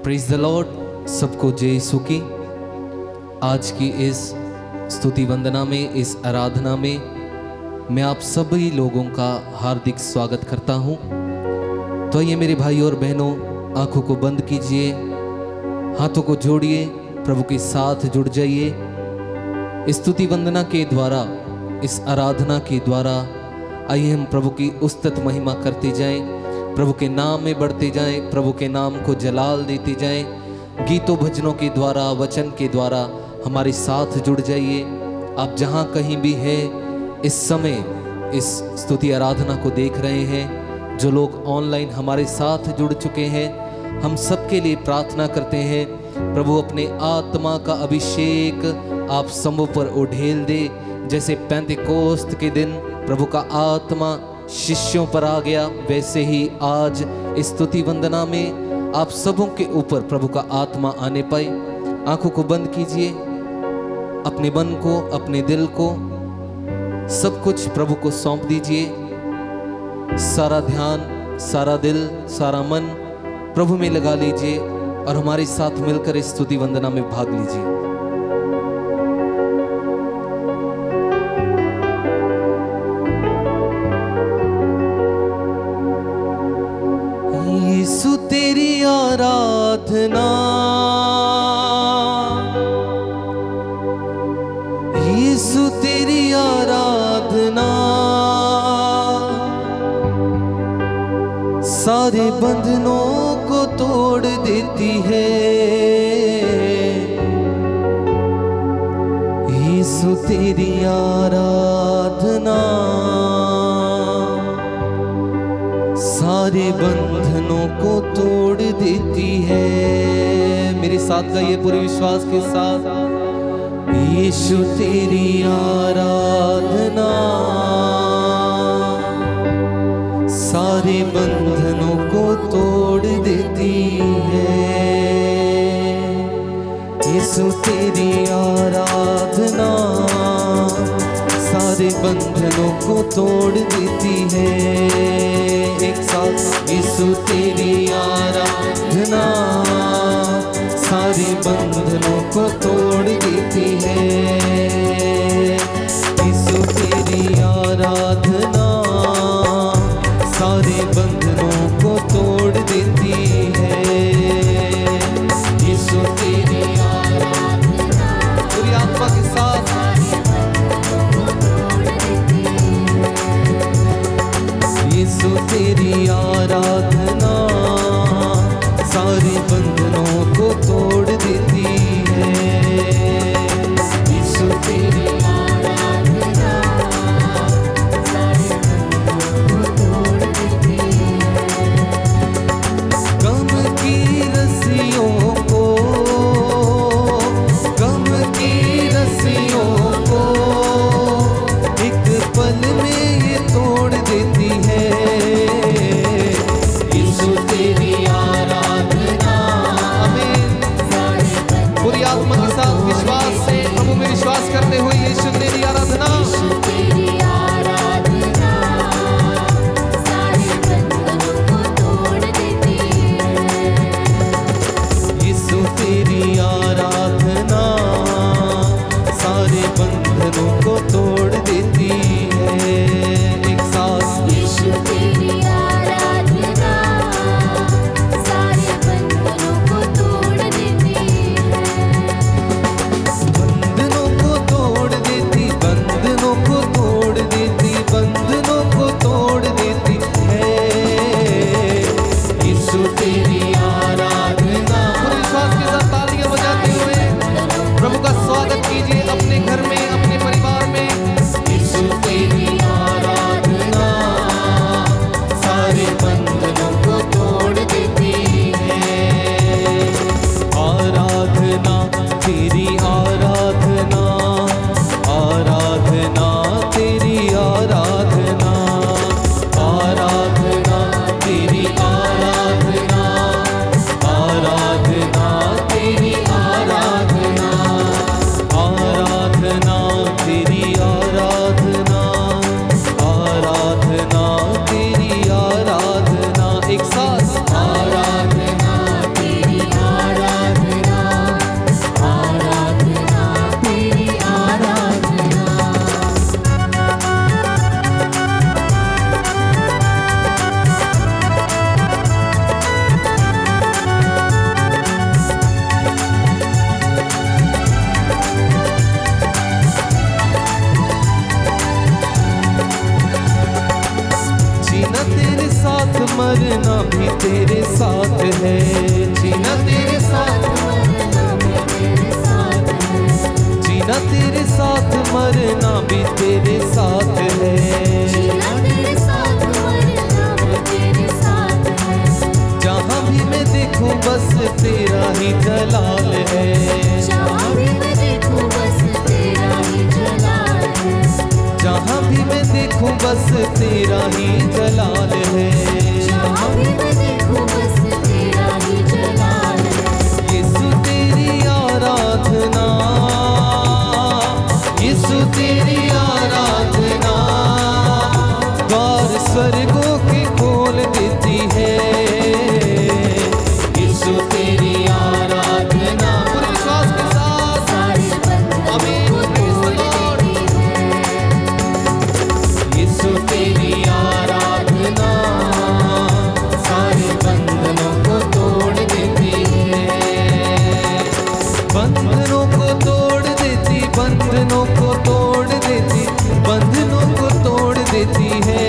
Praise the Lord. सबको जय यीशु की। आज की इस स्तुति वंदना में, इस आराधना में मैं आप सभी लोगों का हार्दिक स्वागत करता हूं। तो ये मेरे भाई और बहनों, आंखों को बंद कीजिए, हाथों को जोड़िए, प्रभु के साथ जुड़ जाइए। इस स्तुति वंदना के द्वारा, इस आराधना के द्वारा आइए हम प्रभु की उस्तत महिमा करते जाएं, प्रभु के नाम में बढ़ते जाएं, प्रभु के नाम को जलाल देते जाएं। गीतों भजनों के द्वारा, वचन के द्वारा हमारे साथ जुड़ जाइए। आप जहां कहीं भी हैं, इस समय इस स्तुति आराधना को देख रहे हैं, जो लोग ऑनलाइन हमारे साथ जुड़ चुके हैं, हम सबके लिए प्रार्थना करते हैं प्रभु अपने आत्मा का अभिषेक आप सबों पर उड़ेल दे। जैसे पेंतेकोस्त के दिन प्रभु का आत्मा शिष्यों पर आ गया, वैसे ही आज इस स्तुति वंदना में आप सबों के ऊपर प्रभु का आत्मा आने पाए। आंखों को बंद कीजिए, अपने मन को, अपने दिल को, सब कुछ प्रभु को सौंप दीजिए। सारा ध्यान, सारा दिल, सारा मन प्रभु में लगा लीजिए और हमारे साथ मिलकर इस स्तुति वंदना में भाग लीजिए। यीशु तेरी आराधना, यीशु तेरी आराधना सारे बंधनों को तोड़ देती है। यीशु तेरी आराधना सारे बंधनों को तोड़ देती है। मेरे साथ गाइए पूरे विश्वास के साथ। यीशु तेरी आराधना सारे बंधनों को तोड़ देती है। यीशु तेरी आराधना सारे बंधनों को तोड़ देती है। एक साथ, यीशु तेरी आराधना सारे बंधनों को तोड़ देती है। यीशु तेरी आराधना सारे बंधनों को तोड़ देती है। यीशु तेरी आराधना पूरी आत्मा के साथ। यीशु तेरी आराधना सारे बंधनों को तोड़ देती है। यीशु तेरी आराधना सारे बंधनों को तोड़ देती है। गम की रस्सियों को, गम की रस्सियों को एक पल में ये तोड़ देती है। यीशु तेरी आराधना, आमीन, सारे तेरे साथ है, जीना तेरे साथ, जीना तेरे साथ, मरना भी तेरे साथ है, जीना तेरे साथ, मरना भी तेरे साथ है। जहाँ भी मैं देखूं बस तेरा ही जलाल है, जहाँ भी मैं देखूं बस तेरा ही जलाल है, जहाँ भी मैं देखूं बस तेरा ही जलाल है, जहाँ भी मैं देखूं बस तेरा ही जलाल है। यीशु तेरी आराधना, यीशु तेरी आराधना, द्वार स्वर्गों के खोल देती है, यीशु तेरी आराधना, पूरे विश्वास के साथ आमीन, यीशु तेरी आराधना सारे बंधनों को तोड़ देती है, बंधनों को तोड़ देती, बंधनों को तोड़ देती, बंधनों को तोड़ देती है,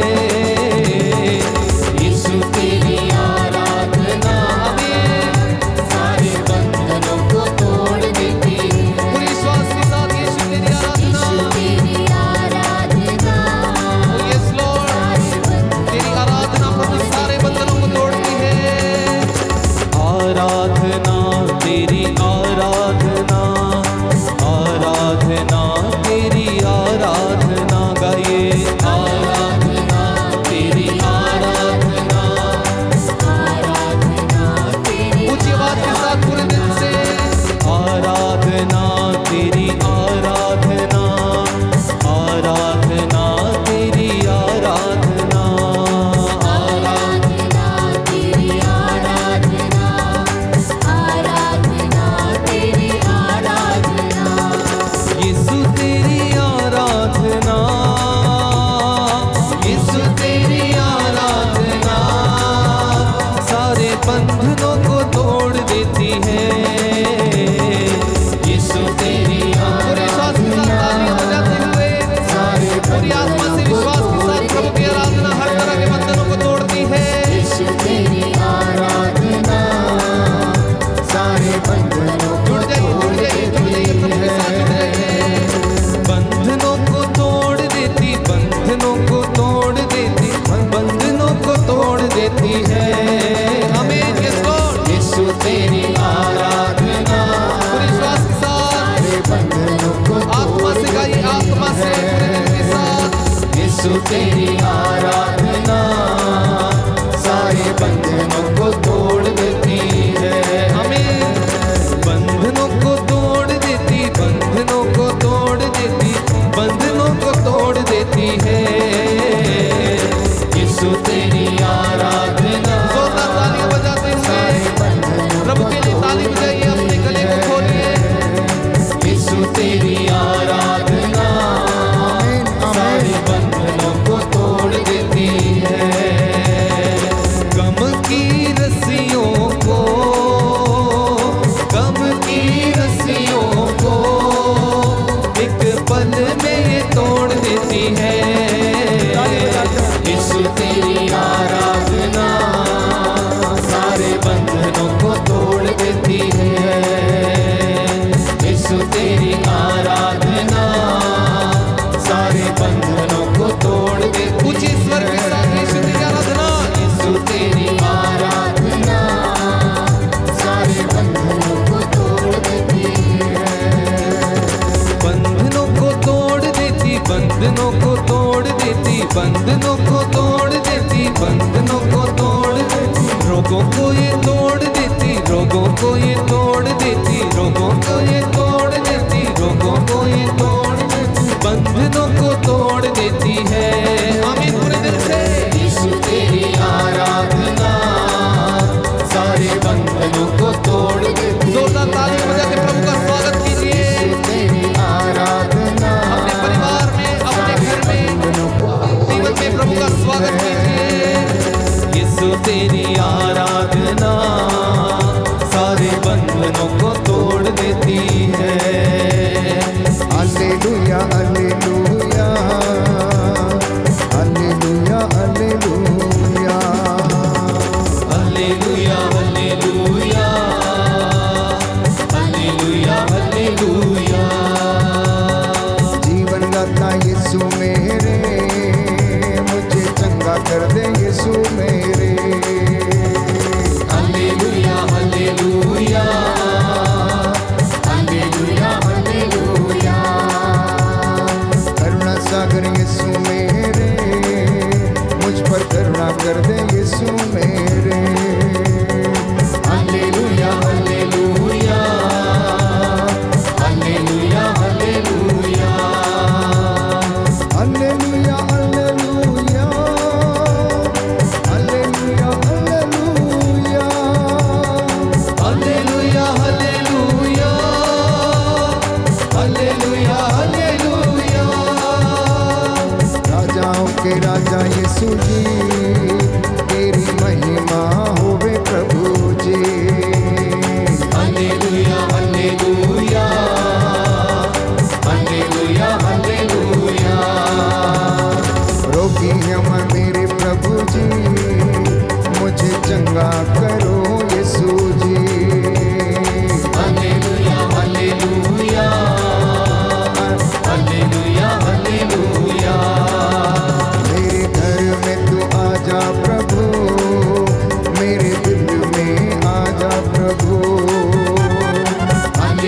यीशु तेरी आराधना सारे बंधनों को तोड़ देती है। पूरे विश्वास के साथ यीशु तेरी आराधना, यस लॉर्ड, तेरी आराधना प्रभु सारे बंधनों को तोड़ती है। आराधना तेरी आराधना, आराधना तेरी आराधना, गाइए आराधना तेरी आराधना, आराधना तेरी, ऊंची आवाज के साथ पूरे दिल से, आराधना तेरी आराधना, आराधना तेरी आराधना, आराधना तेरी आराधना, आराधना तेरी आराधना, यीशु तेरी आराधना, यीशु तेरी आराधना सारे बंधनों को तोड़ देती है, यीशु तेरी पूरे विश्वास के साथ तालियां बजाते हुए, पूरी आत्मा से विश्वास के साथ प्रभु की आराधना हर तरह के बंधनों को तोड़ती है, यीशु तेरी आराधना सारे बंधनों को जुड़ जाइए प्रभु के साथ जुड़ जाइए, बंधनों को तोड़ देती, बंधनों को तोड़ देती, बंधनों को तोड़ देती है, आमीन, यस लॉर्ड, यीशु तेरी आराधना, पूरे विश्वास के साथ बंधनों को आत्मा से गाइए, आत्मा से पूरे दिल के साथ, यीशु तेरी आराधना सारे बंधनों को तोड़ देती है, आमीन,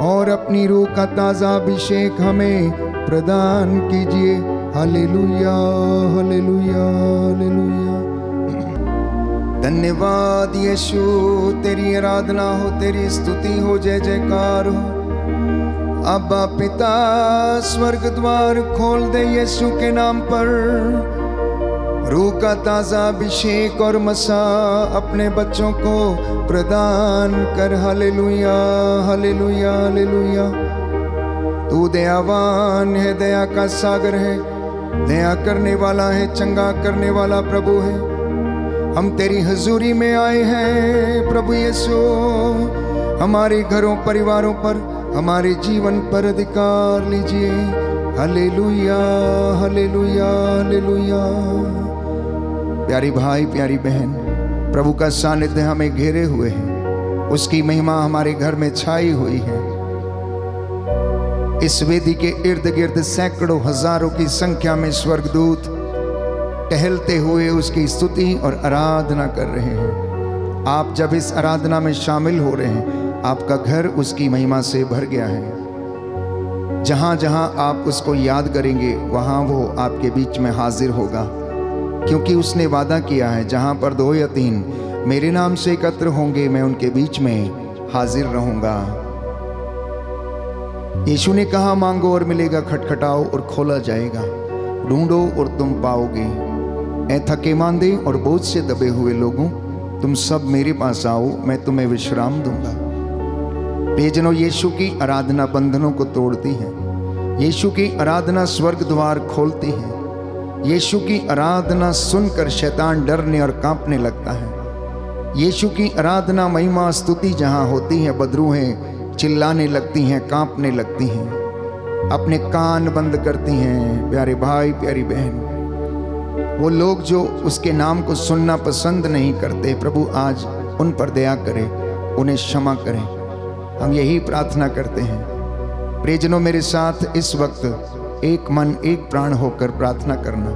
और अपनी रूह का ताज़ा अभिषेक हमें प्रदान कीजिए। Hallelujah, hallelujah, hallelujah. धन्यवाद यीशु, तेरी आराधना हो, तेरी स्तुति हो, जय जयकार हो। अब्बा पिता, स्वर्ग द्वार खोल दे यीशु के नाम पर। रूह का ताज़ा अभिषेक और मसा अपने बच्चों को प्रदान कर। हालेलुया, हालेलुया, हालेलुया। तू दयावान है, दया का सागर है, दया करने वाला है, चंगा करने वाला प्रभु है। हम तेरी हजूरी में आए हैं प्रभु यीशु। हमारे घरों परिवारों पर, हमारे जीवन पर अधिकार लीजिए। Hallelujah, hallelujah, hallelujah. प्यारी भाई, प्यारी बहन, प्रभु का सानिध्य हमें घेरे हुए है, उसकी महिमा हमारे घर में छाई हुई है। इस वेदी के इर्द गिर्द सैकड़ों हजारों की संख्या में स्वर्गदूत टहलते हुए उसकी स्तुति और आराधना कर रहे हैं। आप जब इस आराधना में शामिल हो रहे हैं, आपका घर उसकी महिमा से भर गया है। जहां जहां आप उसको याद करेंगे, वहां वो आपके बीच में हाजिर होगा, क्योंकि उसने वादा किया है, जहां पर 2 या 3 मेरे नाम से एकत्र होंगे, मैं उनके बीच में हाजिर रहूंगा। यीशु ने कहा, मांगो और मिलेगा, खटखटाओ और खोला जाएगा, ढूंढो और तुम पाओगे। ऐ थके मांदे और बोझ से दबे हुए लोगों, तुम सब मेरे पास आओ, मैं तुम्हें विश्राम दूंगा। प्रियजनों, यीशु की आराधना बंधनों को तोड़ती है। यीशु की आराधना स्वर्ग द्वार खोलती है। यीशु की आराधना सुनकर शैतान डरने और कांपने लगता है। यीशु की आराधना महिमा स्तुति जहां होती है, बदरूहें चिल्लाने लगती हैं, कांपने लगती हैं, अपने कान बंद करती हैं। प्यारे भाई, प्यारी बहन, वो लोग जो उसके नाम को सुनना पसंद नहीं करते, प्रभु आज उन पर दया करे, उन्हें क्षमा करें। हम यही प्रार्थना करते हैं। प्रियजनों, मेरे साथ इस वक्त एक मन एक प्राण होकर प्रार्थना करना।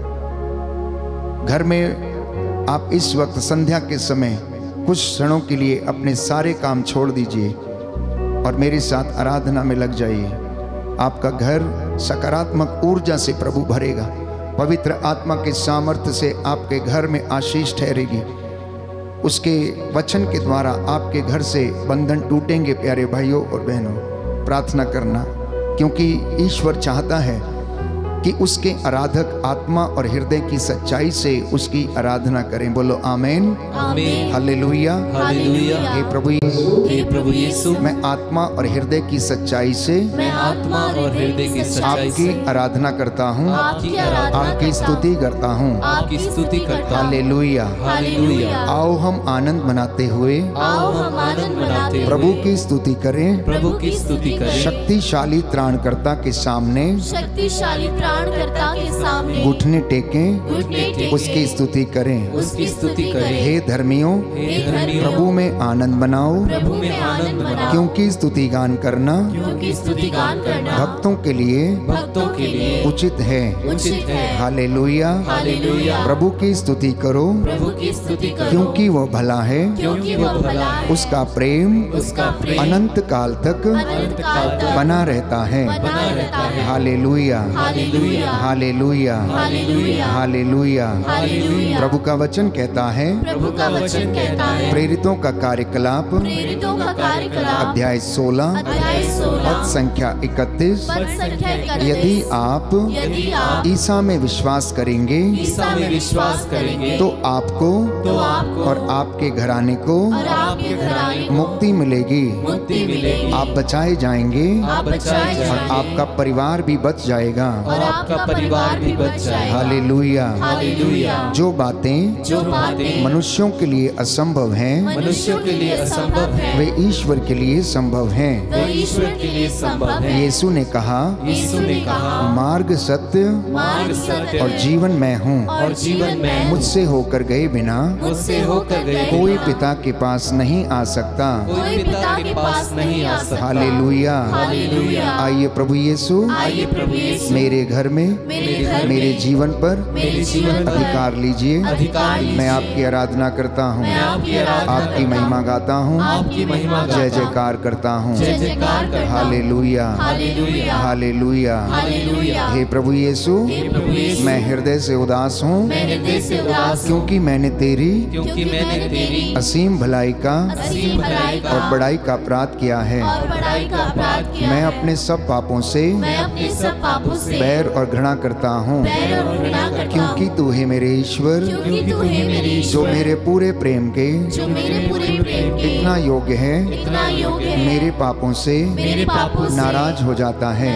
घर में आप इस वक्त संध्या के समय कुछ क्षणों के लिए अपने सारे काम छोड़ दीजिए और मेरे साथ आराधना में लग जाइए। आपका घर सकारात्मक ऊर्जा से प्रभु भरेगा। पवित्र आत्मा के सामर्थ्य से आपके घर में आशीष ठहरेगी। उसके वचन के द्वारा आपके घर से बंधन टूटेंगे। प्यारे भाइयों और बहनों, प्रार्थना करना, क्योंकि ईश्वर चाहता है कि उसके आराधक आत्मा और हृदय की सच्चाई से उसकी आराधना करें। बोलो आमीन, आमीन, हालेलुया, हालेलुया। हे प्रभु यीशु, मैं आत्मा और हृदय की सच्चाई से, मैं आत्मा और हृदय की सच्चाई से आपकी आराधना करता हूँ, आपकी स्तुति करता हूँ, आपकी स्तुति करता हूँ। Hallelujah, hallelujah. आओ हम आनंद मनाते हुए आओ हम आनंद मनाते हुए प्रभु की स्तुति करें। प्रभु की स्तुति करें। शक्तिशाली त्राणकर्ता के सामने, शक्तिशाली त्राणकर्ता के सामने घुटने टेकें, घुटने टेकें, उसकी स्तुति करें। उसकी स्तुति करें। हे धर्मियों, हे धर्मियों, प्रभु में आनंद मनाओ, प्रभु में आनंद मनाओ, क्योंकि स्तुति गान करना क्योंकि स्तुति गान करना भक्तों के लिए भक्तों के लिए उचित है। उचित है। हालेलुया, हालेलुया। प्रभु की स्तुति करो, प्रभु की स्तुति करो, क्योंकि वह भला है, क्योंकि वह भला है, उसका प्रेम उसका प्रेम अनंत काल तक अनंत काल तक बना रहता है। बना रहता है। हालेलुया, हालेलुया, हालेलुया, हालेलुया, हालेलुया। हालेलुया। प्रभु का वचन कहता है, प्रभु का वचन कहता है, प्रेरितों का कार्यकलाप प्रेरितों का कार्यकलाप अध्याय 16 अध्याय 16 पद संख्या 31, पद संख्या 31, यदि आप ईसा में विश्वास करेंगे ईसा में विश्वास करेंगे तो आपको तो आपको और आपके घराने को और आपके घराने को मुक्ति मिलेगी। मुक्ति मिलेगी। आप बचाए जाएंगे आप बचाए और जाएंगे आपका परिवार भी बच जाएगा। और आपका परिवार भी बच जाएगा। हालेलुया। हालेलुया। जो बातें जो बातें मनुष्यों के लिए असंभव हैं, मनुष्यों के लिए असंभव है, वे ईश्वर के लिए संभव हैं। वे ईश्वर के लिए संभव है। यीशु ने कहा, यीशु ने कहा, मार्ग, सत्य मार्ग, सत्य और जीवन मैं हूँ। और जीवन में मुझसे होकर गए बिना मुझसे होकर गए कोई पिता के पास नहीं आ सकता। कोई पिता के पास नहीं आ सकता। हालेलुया। हालेलुया। आइए प्रभु यीशु आइए प्रभु यीशु मेरे घर में मेरे जीवन पर अधिकार लीजिए। मैं आपकी आराधना करता हूँ, आपकी महिमा गाता हूँ, जय जयकार करता हूँ। Hallelujah, hallelujah. हे प्रभु यीशु, मैं हृदय से उदास हूँ क्योंकि मैंने तेरी असीम भलाई का और बड़ाई का अपराध किया है। मैं अपने सब पापों से बैर और घृणा करता हूँ क्योंकि तू है मेरे ईश्वर, जो मेरे पूरे प्रेम के इतना योग्य है, मेरे पापों से नाराज हो जाता है।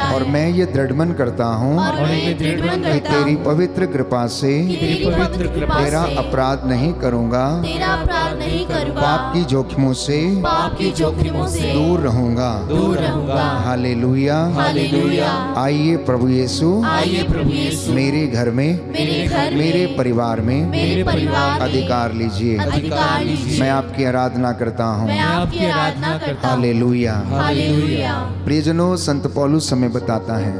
और मैं ये दृढ़ मन करता हूँ कि तेरी पवित्र कृपा से तेरा अपराध नहीं करूँगा, पाप की जोखिमों से दूर रहूँगा। हालेलुया, आइए प्रभु यीशु, मेरे घर में मेरे परिवार में अधिकार लीजिए। मैं आपकी आराधना करता हूँ। हालेलुया। प्रियजनों, संत पौलुस हमें बताता है,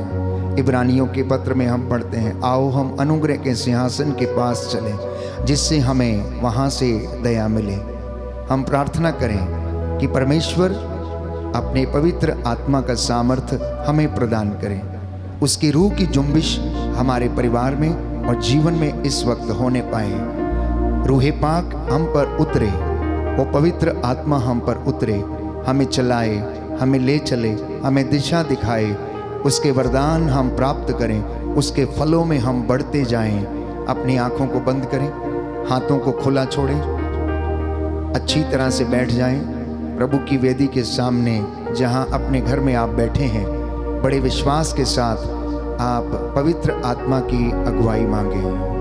इब्रानियों के पत्र में हम पढ़ते हैं, आओ हम अनुग्रह के सिंहासन के पास चलें जिससे हमें वहाँ से दया मिले। हम प्रार्थना करें कि परमेश्वर अपने पवित्र आत्मा का सामर्थ्य हमें प्रदान करें, उसकी रूह की जुम्बिश हमारे परिवार में और जीवन में इस वक्त होने पाए। रूहे पाक हम पर उतरे, वो पवित्र आत्मा हम पर उतरे, हमें चलाए, हमें ले चले, हमें दिशा दिखाए, उसके वरदान हम प्राप्त करें, उसके फलों में हम बढ़ते जाएं। अपनी आंखों को बंद करें, हाथों को खुला छोड़ें, अच्छी तरह से बैठ जाएं प्रभु की वेदी के सामने। जहां अपने घर में आप बैठे हैं, बड़े विश्वास के साथ आप पवित्र आत्मा की अगुवाई मांगें।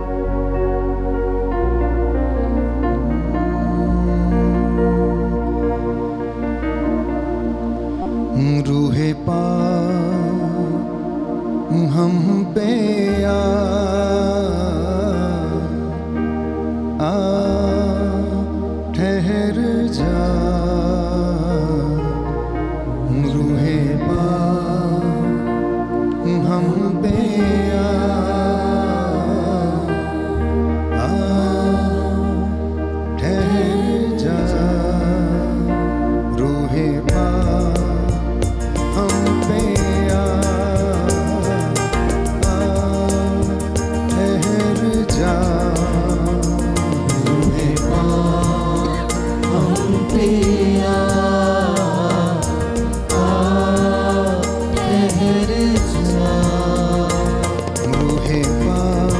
रूहे पाक हम पे आ ठहर जा। रूहे पाक हम पे आ ठहर जा। रूहे पाक हम पे ठहर जा। रूहे पाक हम पे ठहर जा। रूहे पाक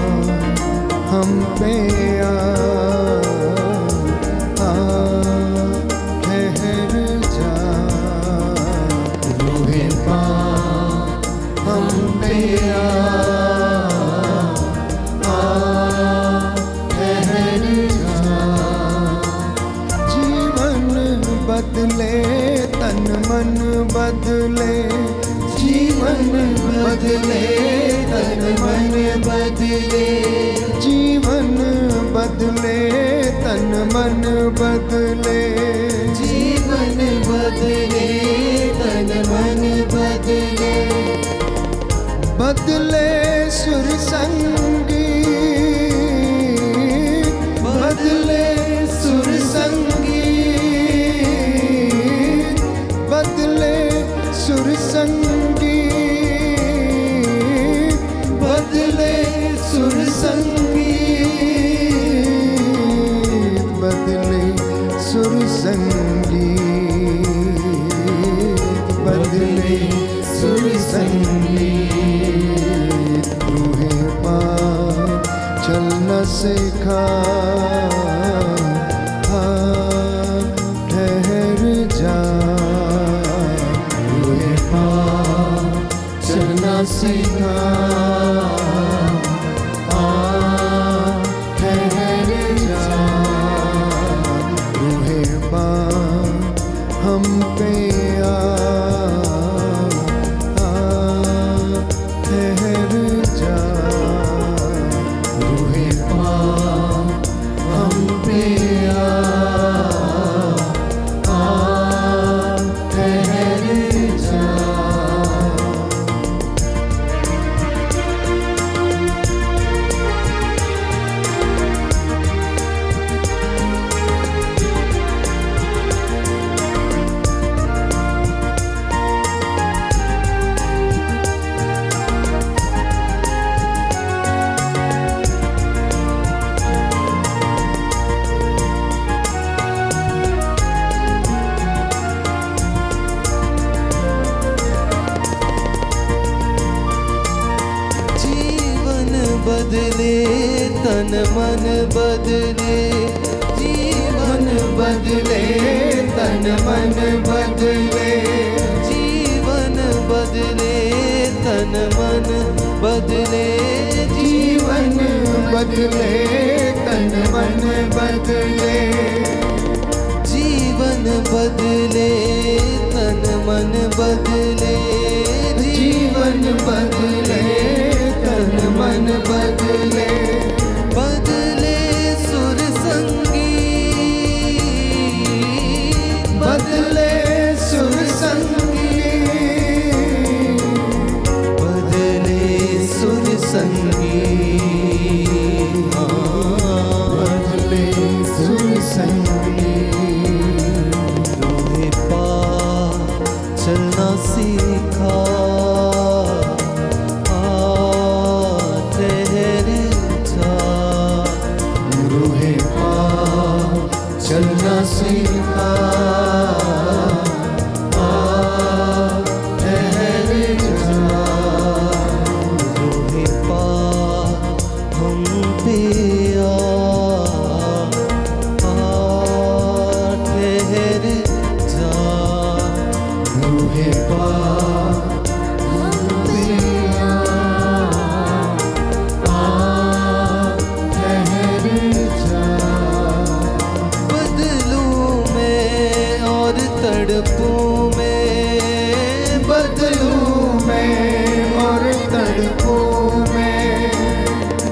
हम पे ठहर जा। रूहे पाक हम पे ठहर जा। जीवन बदले, तन मन बदले, जीवन बदले, तन मन बदले, जीवन बदले, तन मन बदले, जीवन बदले, तन मन बदले। बदले सुर संगीत, बदले सुर संगीत, बदले सुर संगीत, बदले सुर संगीत, बदले सुर संगीत, बदले सुर संगीत। रूहे पाक चलना सिखा, ठहर जा। रूहे पाक चलना सिखा, ठहर जा। रूहे पाक हम पे ठहर जा। रूहे पाक बदले तन मन बदले जीवन बदले तन मन बदले जीवन बदले तन मन बदले जीवन बदले तन मन बदले जीवन बदले तन मन बदले जीवन बदले तन मन बदले बदले सुर संगीत बदले सुर संगीत बदले सुर संगीत बदले सुर संगीत रूहे पा चलना सीखा चलना सीखा ठहर जा रूहे पा हम पे ठहर जा रूहे पा हम पे ठहर जा तड़पूं में बदलूं मैं और तड़पूं मैं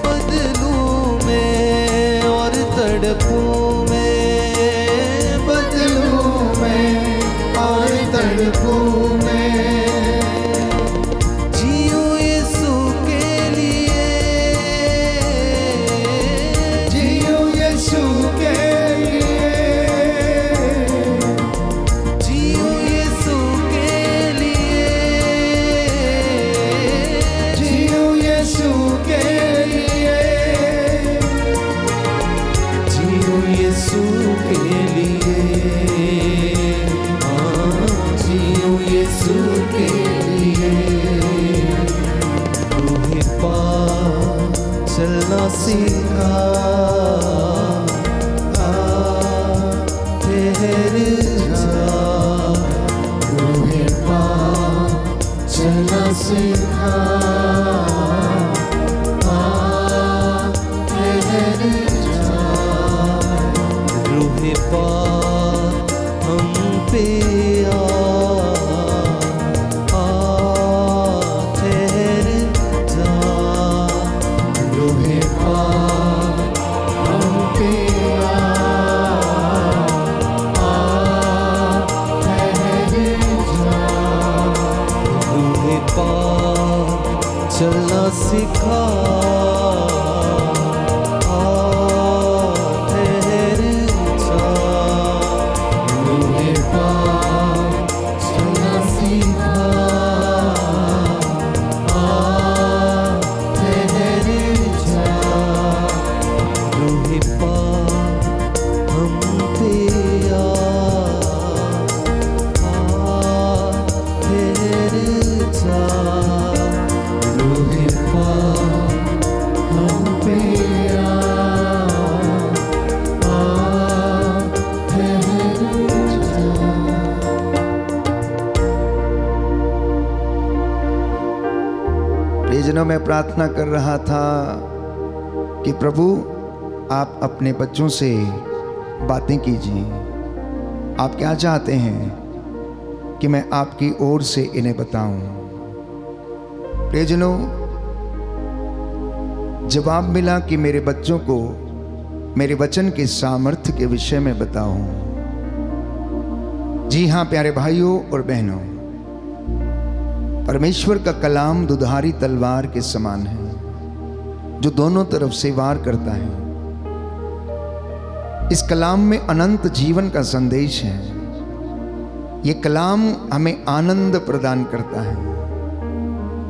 बदलूं मैं और तड़पूं में बदलूं मैं और तड़पूं मैं जियूं यीशु के लिए जियूं यीशु के चलना सीखा ठहर जा रूहे पा चलना सीखा ठहर जा रूहे पा हम पे ठहर जा रूहे पा हम पे ठहर जा रूहे पा चलना सिखा ठहर जा रूहे पा चलना सीखा ठहर जा रूहे पा हम पे ठहर जा रूहे पा हम पे ठहर जा प्रियजनों, मैं प्रार्थना कर रहा था कि प्रभु आप अपने बच्चों से बातें कीजिए। आप क्या चाहते हैं कि मैं आपकी ओर से इन्हें बताऊं। प्रियजनों, जवाब मिला कि मेरे बच्चों को मेरे वचन के सामर्थ्य के विषय में बताऊं। जी हाँ प्यारे भाइयों और बहनों, परमेश्वर का कलाम दुधारी तलवार के समान है जो दोनों तरफ से वार करता है। इस कलाम में अनंत जीवन का संदेश है। ये कलाम हमें आनंद प्रदान करता है।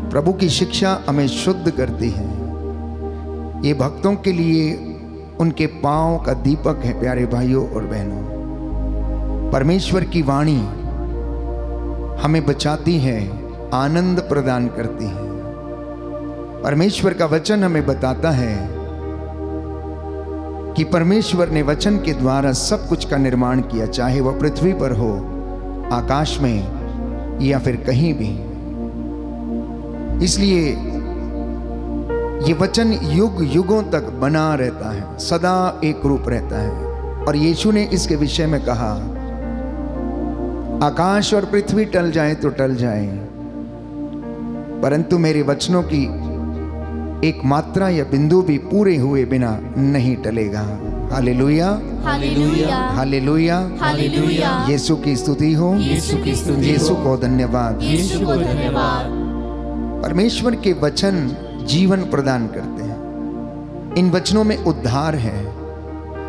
प्रभु की शिक्षा हमें शुद्ध करती है। ये भक्तों के लिए उनके पांव का दीपक है। प्यारे भाइयों और बहनों, परमेश्वर की वाणी हमें बचाती है, आनंद प्रदान करती है। परमेश्वर का वचन हमें बताता है कि परमेश्वर ने वचन के द्वारा सब कुछ का निर्माण किया, चाहे वह पृथ्वी पर हो, आकाश में या फिर कहीं भी। इसलिए ये वचन युग युगों तक बना रहता है, सदा एक रूप रहता है। और यीशु ने इसके विषय में कहा, आकाश और पृथ्वी टल जाए तो टल जाए, परंतु मेरे वचनों की एक मात्रा या बिंदु भी पूरे हुए बिना नहीं टलेगा। हालेलुया, हालेलुया, हालेलुया, हालेलुया। यीशु की स्तुति हो, यीशु की स्तुति यीशु हो। को धन्यवाद। यीशु को धन्यवाद। परमेश्वर के वचन जीवन प्रदान करते हैं। इन वचनों में उद्धार है।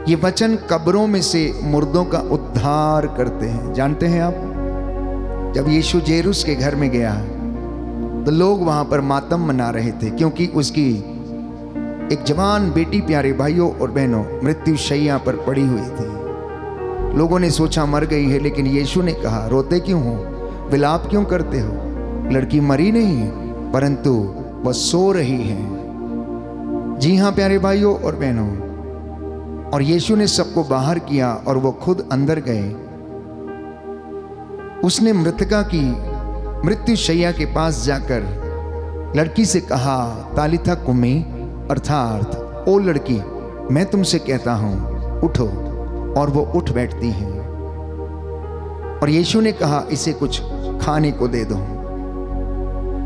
ये वचन कब्रों में से मुर्दों का उद्धार करते हैं। जानते हैं आप, जब यीशु जेरूस के घर में गया तो लोग वहां पर मातम मना रहे थे, क्योंकि उसकी एक जवान बेटी, प्यारे भाइयों और बहनों, मृत्यु शैया पर पड़ी हुई थी। लोगों ने सोचा मर गई है, लेकिन यीशु ने कहा, रोते क्यों हो, विलाप क्यों करते हो? लड़की मरी नहीं, परंतु वह सो रही है। जी हाँ प्यारे भाइयों और बहनों, और यीशु ने सबको बाहर किया और वो खुद अंदर गए। उसने मृतका की मृत्यु शैया के पास जाकर लड़की से कहा, तालिथा कुमी, अर्थात ओ लड़की, मैं तुमसे कहता हूं उठो, और वो उठ बैठती है। और यीशु ने कहा, इसे कुछ खाने को दे दो।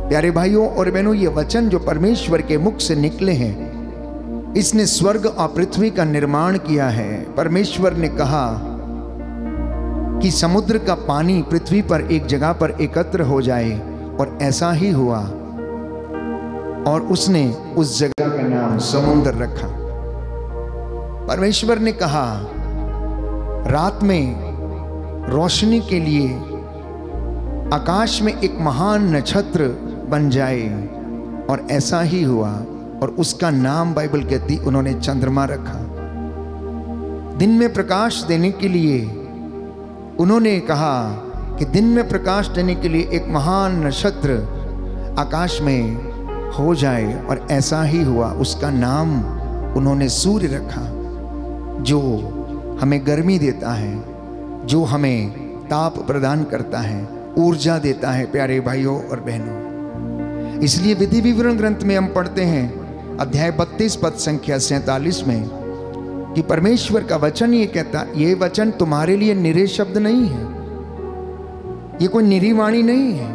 प्यारे भाइयों और बहनों, ये वचन जो परमेश्वर के मुख से निकले हैं, इसने स्वर्ग और पृथ्वी का निर्माण किया है। परमेश्वर ने कहा कि समुद्र का पानी पृथ्वी पर एक जगह पर एकत्र हो जाए, और ऐसा ही हुआ। और उसने उस जगह का नाम समुद्र रखा। परमेश्वर ने कहा, रात में रोशनी के लिए आकाश में एक महान नक्षत्र बन जाए, और ऐसा ही हुआ। और उसका नाम बाइबल कहती उन्होंने चंद्रमा रखा। दिन में प्रकाश देने के लिए उन्होंने कहा कि दिन में प्रकाश देने के लिए एक महान नक्षत्र आकाश में हो जाए, और ऐसा ही हुआ। उसका नाम उन्होंने सूर्य रखा, जो हमें गर्मी देता है, जो हमें ताप प्रदान करता है, ऊर्जा देता है। प्यारे भाइयों और बहनों, इसलिए विधि विवरण ग्रंथ में हम पढ़ते हैं, अध्याय 32 पद संख्या 47 में, कि परमेश्वर का वचन ये कहता, ये वचन तुम्हारे लिए निरे शब्द नहीं है, ये कोई निरी वाणी नहीं है,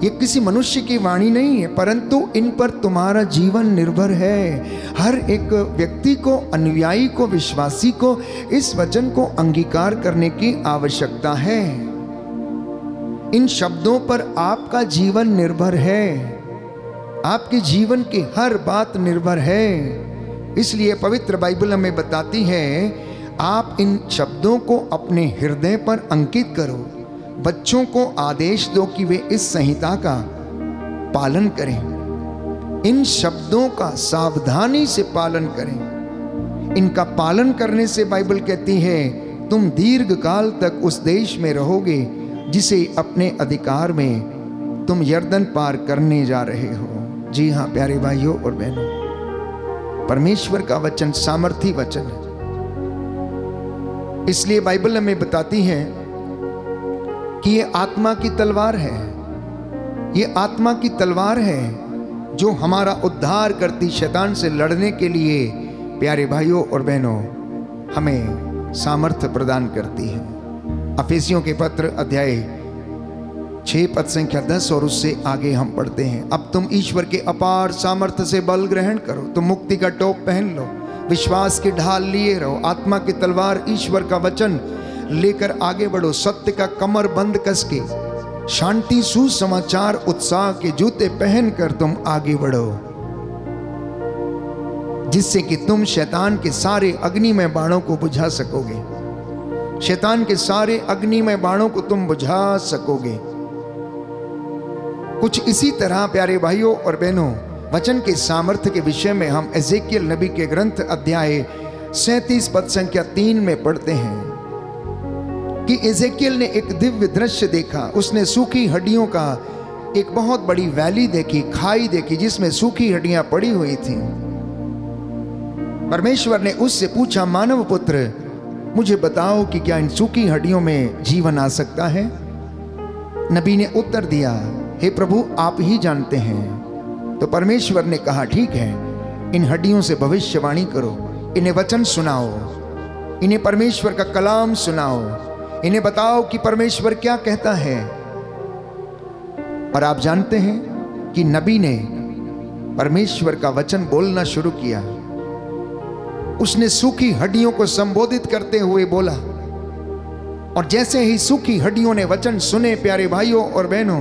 ये किसी मनुष्य की वाणी नहीं है, परंतु इन पर तुम्हारा जीवन निर्भर है। हर एक व्यक्ति को, अनुयायी को, विश्वासी को इस वचन को अंगीकार करने की आवश्यकता है। इन शब्दों पर आपका जीवन निर्भर है, आपके जीवन की हर बात निर्भर है। इसलिए पवित्र बाइबल हमें बताती है, आप इन शब्दों को अपने हृदय पर अंकित करो। बच्चों को आदेश दो कि वे इस संहिता का पालन करें। इन शब्दों का सावधानी से पालन करें। इनका पालन करने से बाइबल कहती है, तुम दीर्घ काल तक उस देश में रहोगे जिसे अपने अधिकार में तुम यर्दन पार करने जा रहे हो। जी हाँ प्यारे भाइयों और बहनों, परमेश्वर का वचन सामर्थी वचन है। इसलिए बाइबल हमें बताती है कि ये आत्मा की तलवार है। ये आत्मा की तलवार है जो हमारा उद्धार करती, शैतान से लड़ने के लिए प्यारे भाइयों और बहनों हमें सामर्थ्य प्रदान करती है। अफेसियों के पत्र अध्याय 6 पद संख्या 10 और उससे आगे हम पढ़ते हैं, अब तुम ईश्वर के अपार सामर्थ्य से बल ग्रहण करो, तुम मुक्ति का टोप पहन लो, विश्वास की ढाल लिए रहो, आत्मा की तलवार ईश्वर का वचन लेकर आगे बढ़ो, सत्य का कमर बंद कस के, शांति सुसमाचार उत्साह के जूते पहनकर तुम आगे बढ़ो, जिससे कि तुम शैतान के सारे अग्निमय बाणों को बुझा सकोगे। शैतान के सारे अग्निमय बाणों को तुम बुझा सकोगे। कुछ इसी तरह प्यारे भाइयों और बहनों, वचन के सामर्थ्य के विषय में हम एजेकियल नबी के ग्रंथ अध्याय 37 पद संख्या 3 में पढ़ते हैं कि एजेकियल ने एक दिव्य दृश्य देखा। उसने सूखी हड्डियों का एक बहुत बड़ी वैली देखी, खाई देखी, जिसमें सूखी हड्डियां पड़ी हुई थी। परमेश्वर ने उससे पूछा, मानव पुत्र, मुझे बताओ कि क्या इन सूखी हड्डियों में जीवन आ सकता है? नबी ने उत्तर दिया, हे प्रभु, आप ही जानते हैं। तो परमेश्वर ने कहा, ठीक है, इन हड्डियों से भविष्यवाणी करो, इन्हें वचन सुनाओ, इन्हें परमेश्वर का कलाम सुनाओ, इन्हें बताओ कि परमेश्वर क्या कहता है। और आप जानते हैं कि नबी ने परमेश्वर का वचन बोलना शुरू किया। उसने सूखी हड्डियों को संबोधित करते हुए बोला, और जैसे ही सूखी हड्डियों ने वचन सुने, प्यारे भाइयों और बहनों,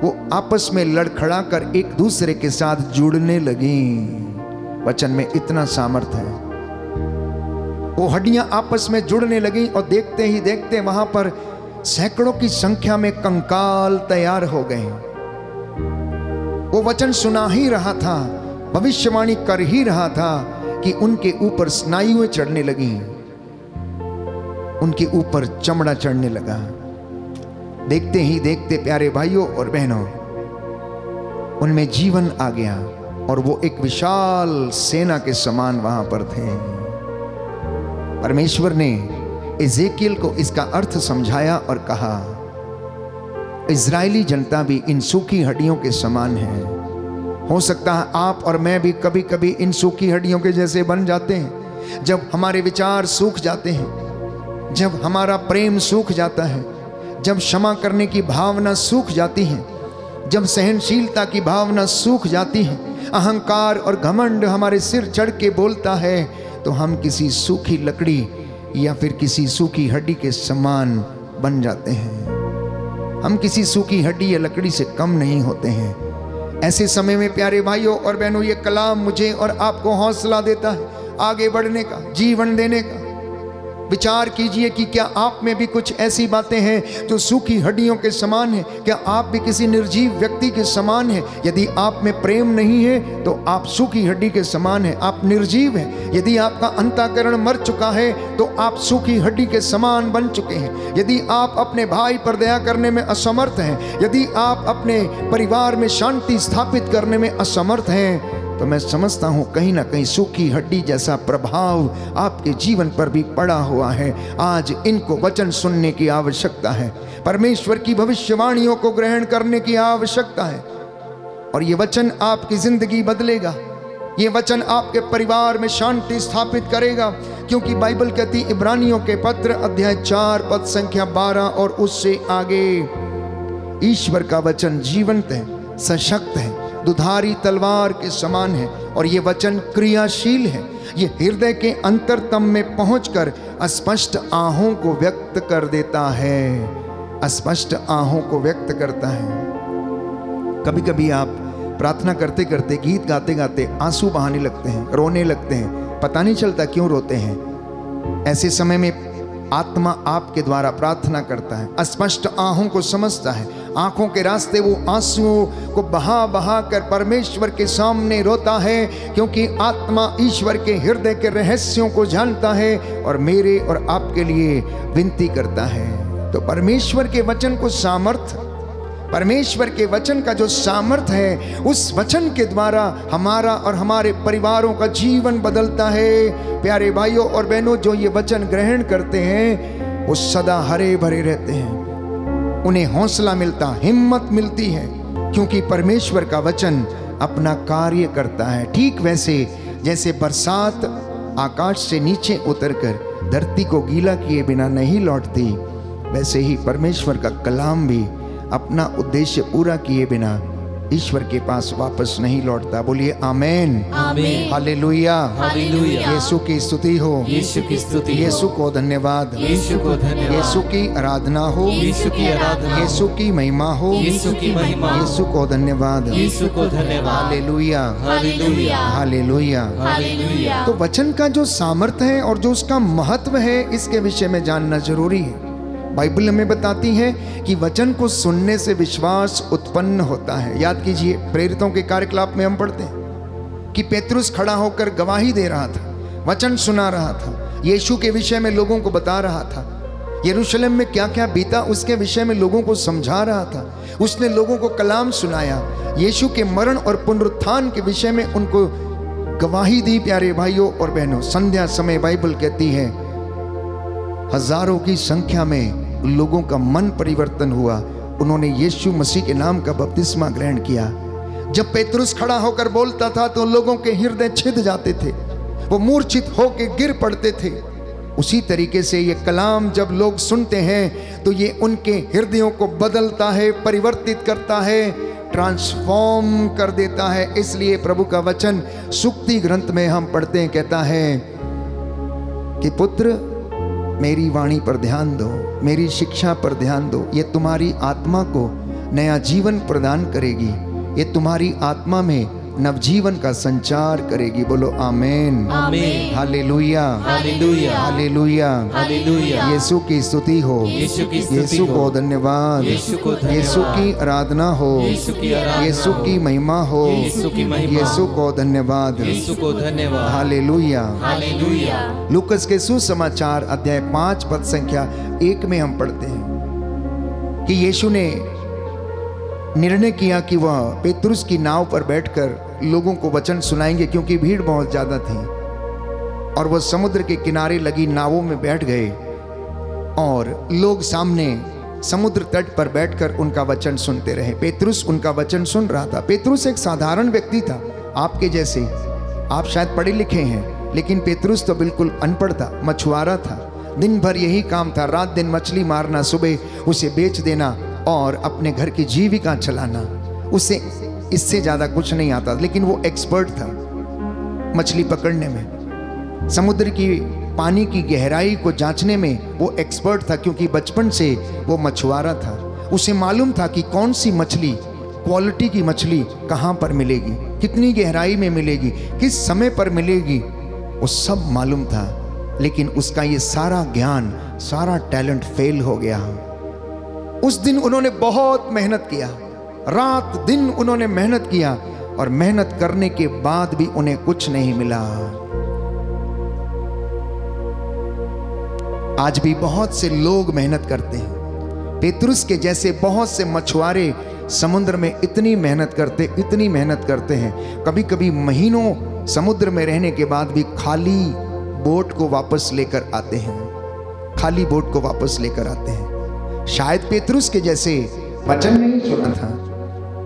वो आपस में लड़खड़ाकर एक दूसरे के साथ जुड़ने लगी। वचन में इतना सामर्थ्य है। वो हड्डियां आपस में जुड़ने लगी और देखते ही देखते वहां पर सैकड़ों की संख्या में कंकाल तैयार हो गए। वो वचन सुना ही रहा था, भविष्यवाणी कर ही रहा था कि उनके ऊपर स्नायुएं चढ़ने लगी, उनके ऊपर चमड़ा चढ़ने लगा। देखते ही देखते प्यारे भाइयों और बहनों, उनमें जीवन आ गया और वो एक विशाल सेना के समान वहां पर थे। परमेश्वर ने एजेकियल को इसका अर्थ समझाया और कहा, इजरायली जनता भी इन सूखी हड्डियों के समान है। हो सकता है आप और मैं भी कभी कभी इन सूखी हड्डियों के जैसे बन जाते हैं। जब हमारे विचार सूख जाते हैं, जब हमारा प्रेम सूख जाता है, जब क्षमा करने की भावना सूख जाती है, जब सहनशीलता की भावना सूख जाती है, अहंकार और घमंड हमारे सिर चढ़ के बोलता है, तो हम किसी सूखी लकड़ी या फिर किसी सूखी हड्डी के समान बन जाते हैं। हम किसी सूखी हड्डी या लकड़ी से कम नहीं होते हैं। ऐसे समय में प्यारे भाइयों और बहनों, ये कलाम मुझे और आपको हौसला देता है आगे बढ़ने का, जीवन देने का। विचार कीजिए कि क्या आप में भी कुछ ऐसी बातें हैं जो सूखी हड्डियों के समान है? क्या आप भी किसी निर्जीव व्यक्ति के समान हैं? यदि आप में प्रेम नहीं है तो आप सूखी हड्डी के समान हैं, आप निर्जीव हैं। यदि आपका अंतःकरण मर चुका है तो आप सूखी हड्डी के समान बन चुके हैं। यदि आप अपने भाई पर दया करने में असमर्थ हैं, यदि आप अपने परिवार में शांति स्थापित करने में असमर्थ हैं, तो मैं समझता हूं कहीं ना कहीं सूखी हड्डी जैसा प्रभाव आपके जीवन पर भी पड़ा हुआ है। आज इनको वचन सुनने की आवश्यकता है, परमेश्वर की भविष्यवाणियों को ग्रहण करने की आवश्यकता है, और ये वचन आपकी जिंदगी बदलेगा। ये वचन आपके परिवार में शांति स्थापित करेगा, क्योंकि बाइबल कहती, इब्रानियों के पत्र अध्याय 4 पद संख्या 12 और उससे आगे, ईश्वर का वचन जीवंत है, सशक्त है, दुधारी तलवार के समान है, और ये वचन क्रियाशील है। ये हृदय के अंतरतम में पहुंचकर अस्पष्ट आहों को व्यक्त कर देता है, अस्पष्ट आहों को व्यक्त करता है। कभी कभी आप प्रार्थना करते करते, गीत गाते गाते आंसू बहाने लगते हैं, रोने लगते हैं, पता नहीं चलता क्यों रोते हैं। ऐसे समय में आत्मा आपके द्वारा प्रार्थना करता है, अस्पष्ट आहों को समझता है, आंखों के रास्ते वो आंसुओं को बहा बहा कर परमेश्वर के सामने रोता है, क्योंकि आत्मा ईश्वर के हृदय के रहस्यों को जानता है और मेरे और आपके लिए विनती करता है। तो परमेश्वर के वचन को सामर्थ्य, परमेश्वर के वचन का जो सामर्थ्य है, उस वचन के द्वारा हमारा और हमारे परिवारों का जीवन बदलता है। प्यारे भाइयों और बहनों, जो ये वचन ग्रहण करते हैं वो सदा हरे भरे रहते हैं, उन्हें हौसला मिलता, हिम्मत मिलती है, क्योंकि परमेश्वर का वचन अपना कार्य करता है। ठीक वैसे जैसे बरसात आकाश से नीचे उतरकर धरती को गीला किए बिना नहीं लौटती, वैसे ही परमेश्वर का कलाम भी अपना उद्देश्य पूरा किए बिना ईश्वर के पास वापस नहीं लौटता। बोलिए आमेन, आमीन, हालेलुया, हालेलुया। यीशु की स्तुति हो, यीशु की स्तुति हो, यीशु को धन्यवाद, यीशु को धन्यवाद, यीशु की आराधना हो, यीशु की आराधना हो, यीशु की महिमा हो, यीशु की महिमा हो, यीशु को धन्यवाद, यीशु को धन्यवाद, हालेलुया, हालेलुया, हालेलुया। हालेलुया। तो वचन का जो सामर्थ्य है और जो उसका महत्व है, इसके विषय में जानना जरूरी है। बाइबल हमें बताती है कि वचन को सुनने से विश्वास उत्पन्न होता है। याद कीजिए, प्रेरितों के कार्यकलाप में हम पढ़ते हैं कि पेतरुस खड़ा होकर गवाही दे रहा था, वचन सुना रहा था, यीशु के विषय में लोगों को बता रहा था। यरूशलेम में क्या क्या बीता उसके विषय में लोगों को समझा रहा था। उसने लोगों को कलाम सुनाया, यीशु के मरण और पुनरुत्थान के विषय में उनको गवाही दी। प्यारे भाइयों और बहनों, संध्या समय बाइबल कहती है हजारों की संख्या में लोगों का मन परिवर्तन हुआ। उन्होंने यीशु मसीह के नाम का बपतिस्मा ग्रहण किया। जब पेतरुस खड़ा होकर बोलता था तो लोगों के हृदय छिद जाते थे, वो मूर्छित होकर गिर pड़ते थे। उसी तरीके से ये कलाम जब लोग सुनते हैं तो ये उनके हृदयों को बदलता है, परिवर्तित करता है, ट्रांसफॉर्म कर देता है। इसलिए प्रभु का वचन सुक्ति ग्रंथ में हम पढ़ते हैं, कहता है कि पुत्र मेरी वाणी पर ध्यान दो, मेरी शिक्षा पर ध्यान दो, ये तुम्हारी आत्मा को नया जीवन प्रदान करेगी, ये तुम्हारी आत्मा में नवजीवन का संचार करेगी। बोलो आमेन, आमीन, हालेलुया, हालेलुया, हालेलुया, हालेलुया। यीशु की स्तुति हो, यीशु की स्तुति यीशु हो, को धन्यवाद, यीशु को धन्यवाद, यीशु की आराधना हो, यीशु की आराधना यीशु की महिमा हो, यीशु की महिमा, यीशु को धन्यवाद, यीशु को धन्यवाद, हालेलुया। हालेलुया। लूकस के सुसमाचार अध्याय 5 पद संख्या 1 में हम पढ़ते हैं कि यीशु ने निर्णय किया कि वह पेतरुस की नाव पर बैठकर लोगों को वचन सुनाएंगे, क्योंकि भीड़ बहुत ज्यादा थी। और वह समुद्र के किनारे लगी नावों में बैठ गए और लोग सामने समुद्र तट पर बैठकर उनका वचन सुनते रहे। पेतरुस उनका वचन सुन रहा था। पेतरुस एक साधारण व्यक्ति था, आपके जैसे। आप शायद पढ़े लिखे हैं, लेकिन पेतरुस तो बिल्कुल अनपढ़ था, मछुआरा था। दिन भर यही काम था, रात दिन मछली मारना, सुबह उसे बेच देना और अपने घर की जीविका चलाना। उसे इससे ज़्यादा कुछ नहीं आता, लेकिन वो एक्सपर्ट था मछली पकड़ने में। समुद्र की पानी की गहराई को जांचने में वो एक्सपर्ट था, क्योंकि बचपन से वो मछुआरा था। उसे मालूम था कि कौन सी मछली, क्वालिटी की मछली कहाँ पर मिलेगी, कितनी गहराई में मिलेगी, किस समय पर मिलेगी, वो सब मालूम था। लेकिन उसका ये सारा ज्ञान, सारा टैलेंट फेल हो गया। उस दिन उन्होंने बहुत मेहनत किया, रात दिन उन्होंने मेहनत किया, और मेहनत करने के बाद भी उन्हें कुछ नहीं मिला। आज भी बहुत से लोग मेहनत करते हैं। पेतरुस के जैसे बहुत से मछुआरे समुद्र में इतनी मेहनत करते हैं, कभी कभी महीनों समुद्र में रहने के बाद भी खाली बोट को वापस लेकर आते हैं, खाली बोट को वापस लेकर आते हैं। शायद पेतरुस के जैसे वचन नहीं सुना था,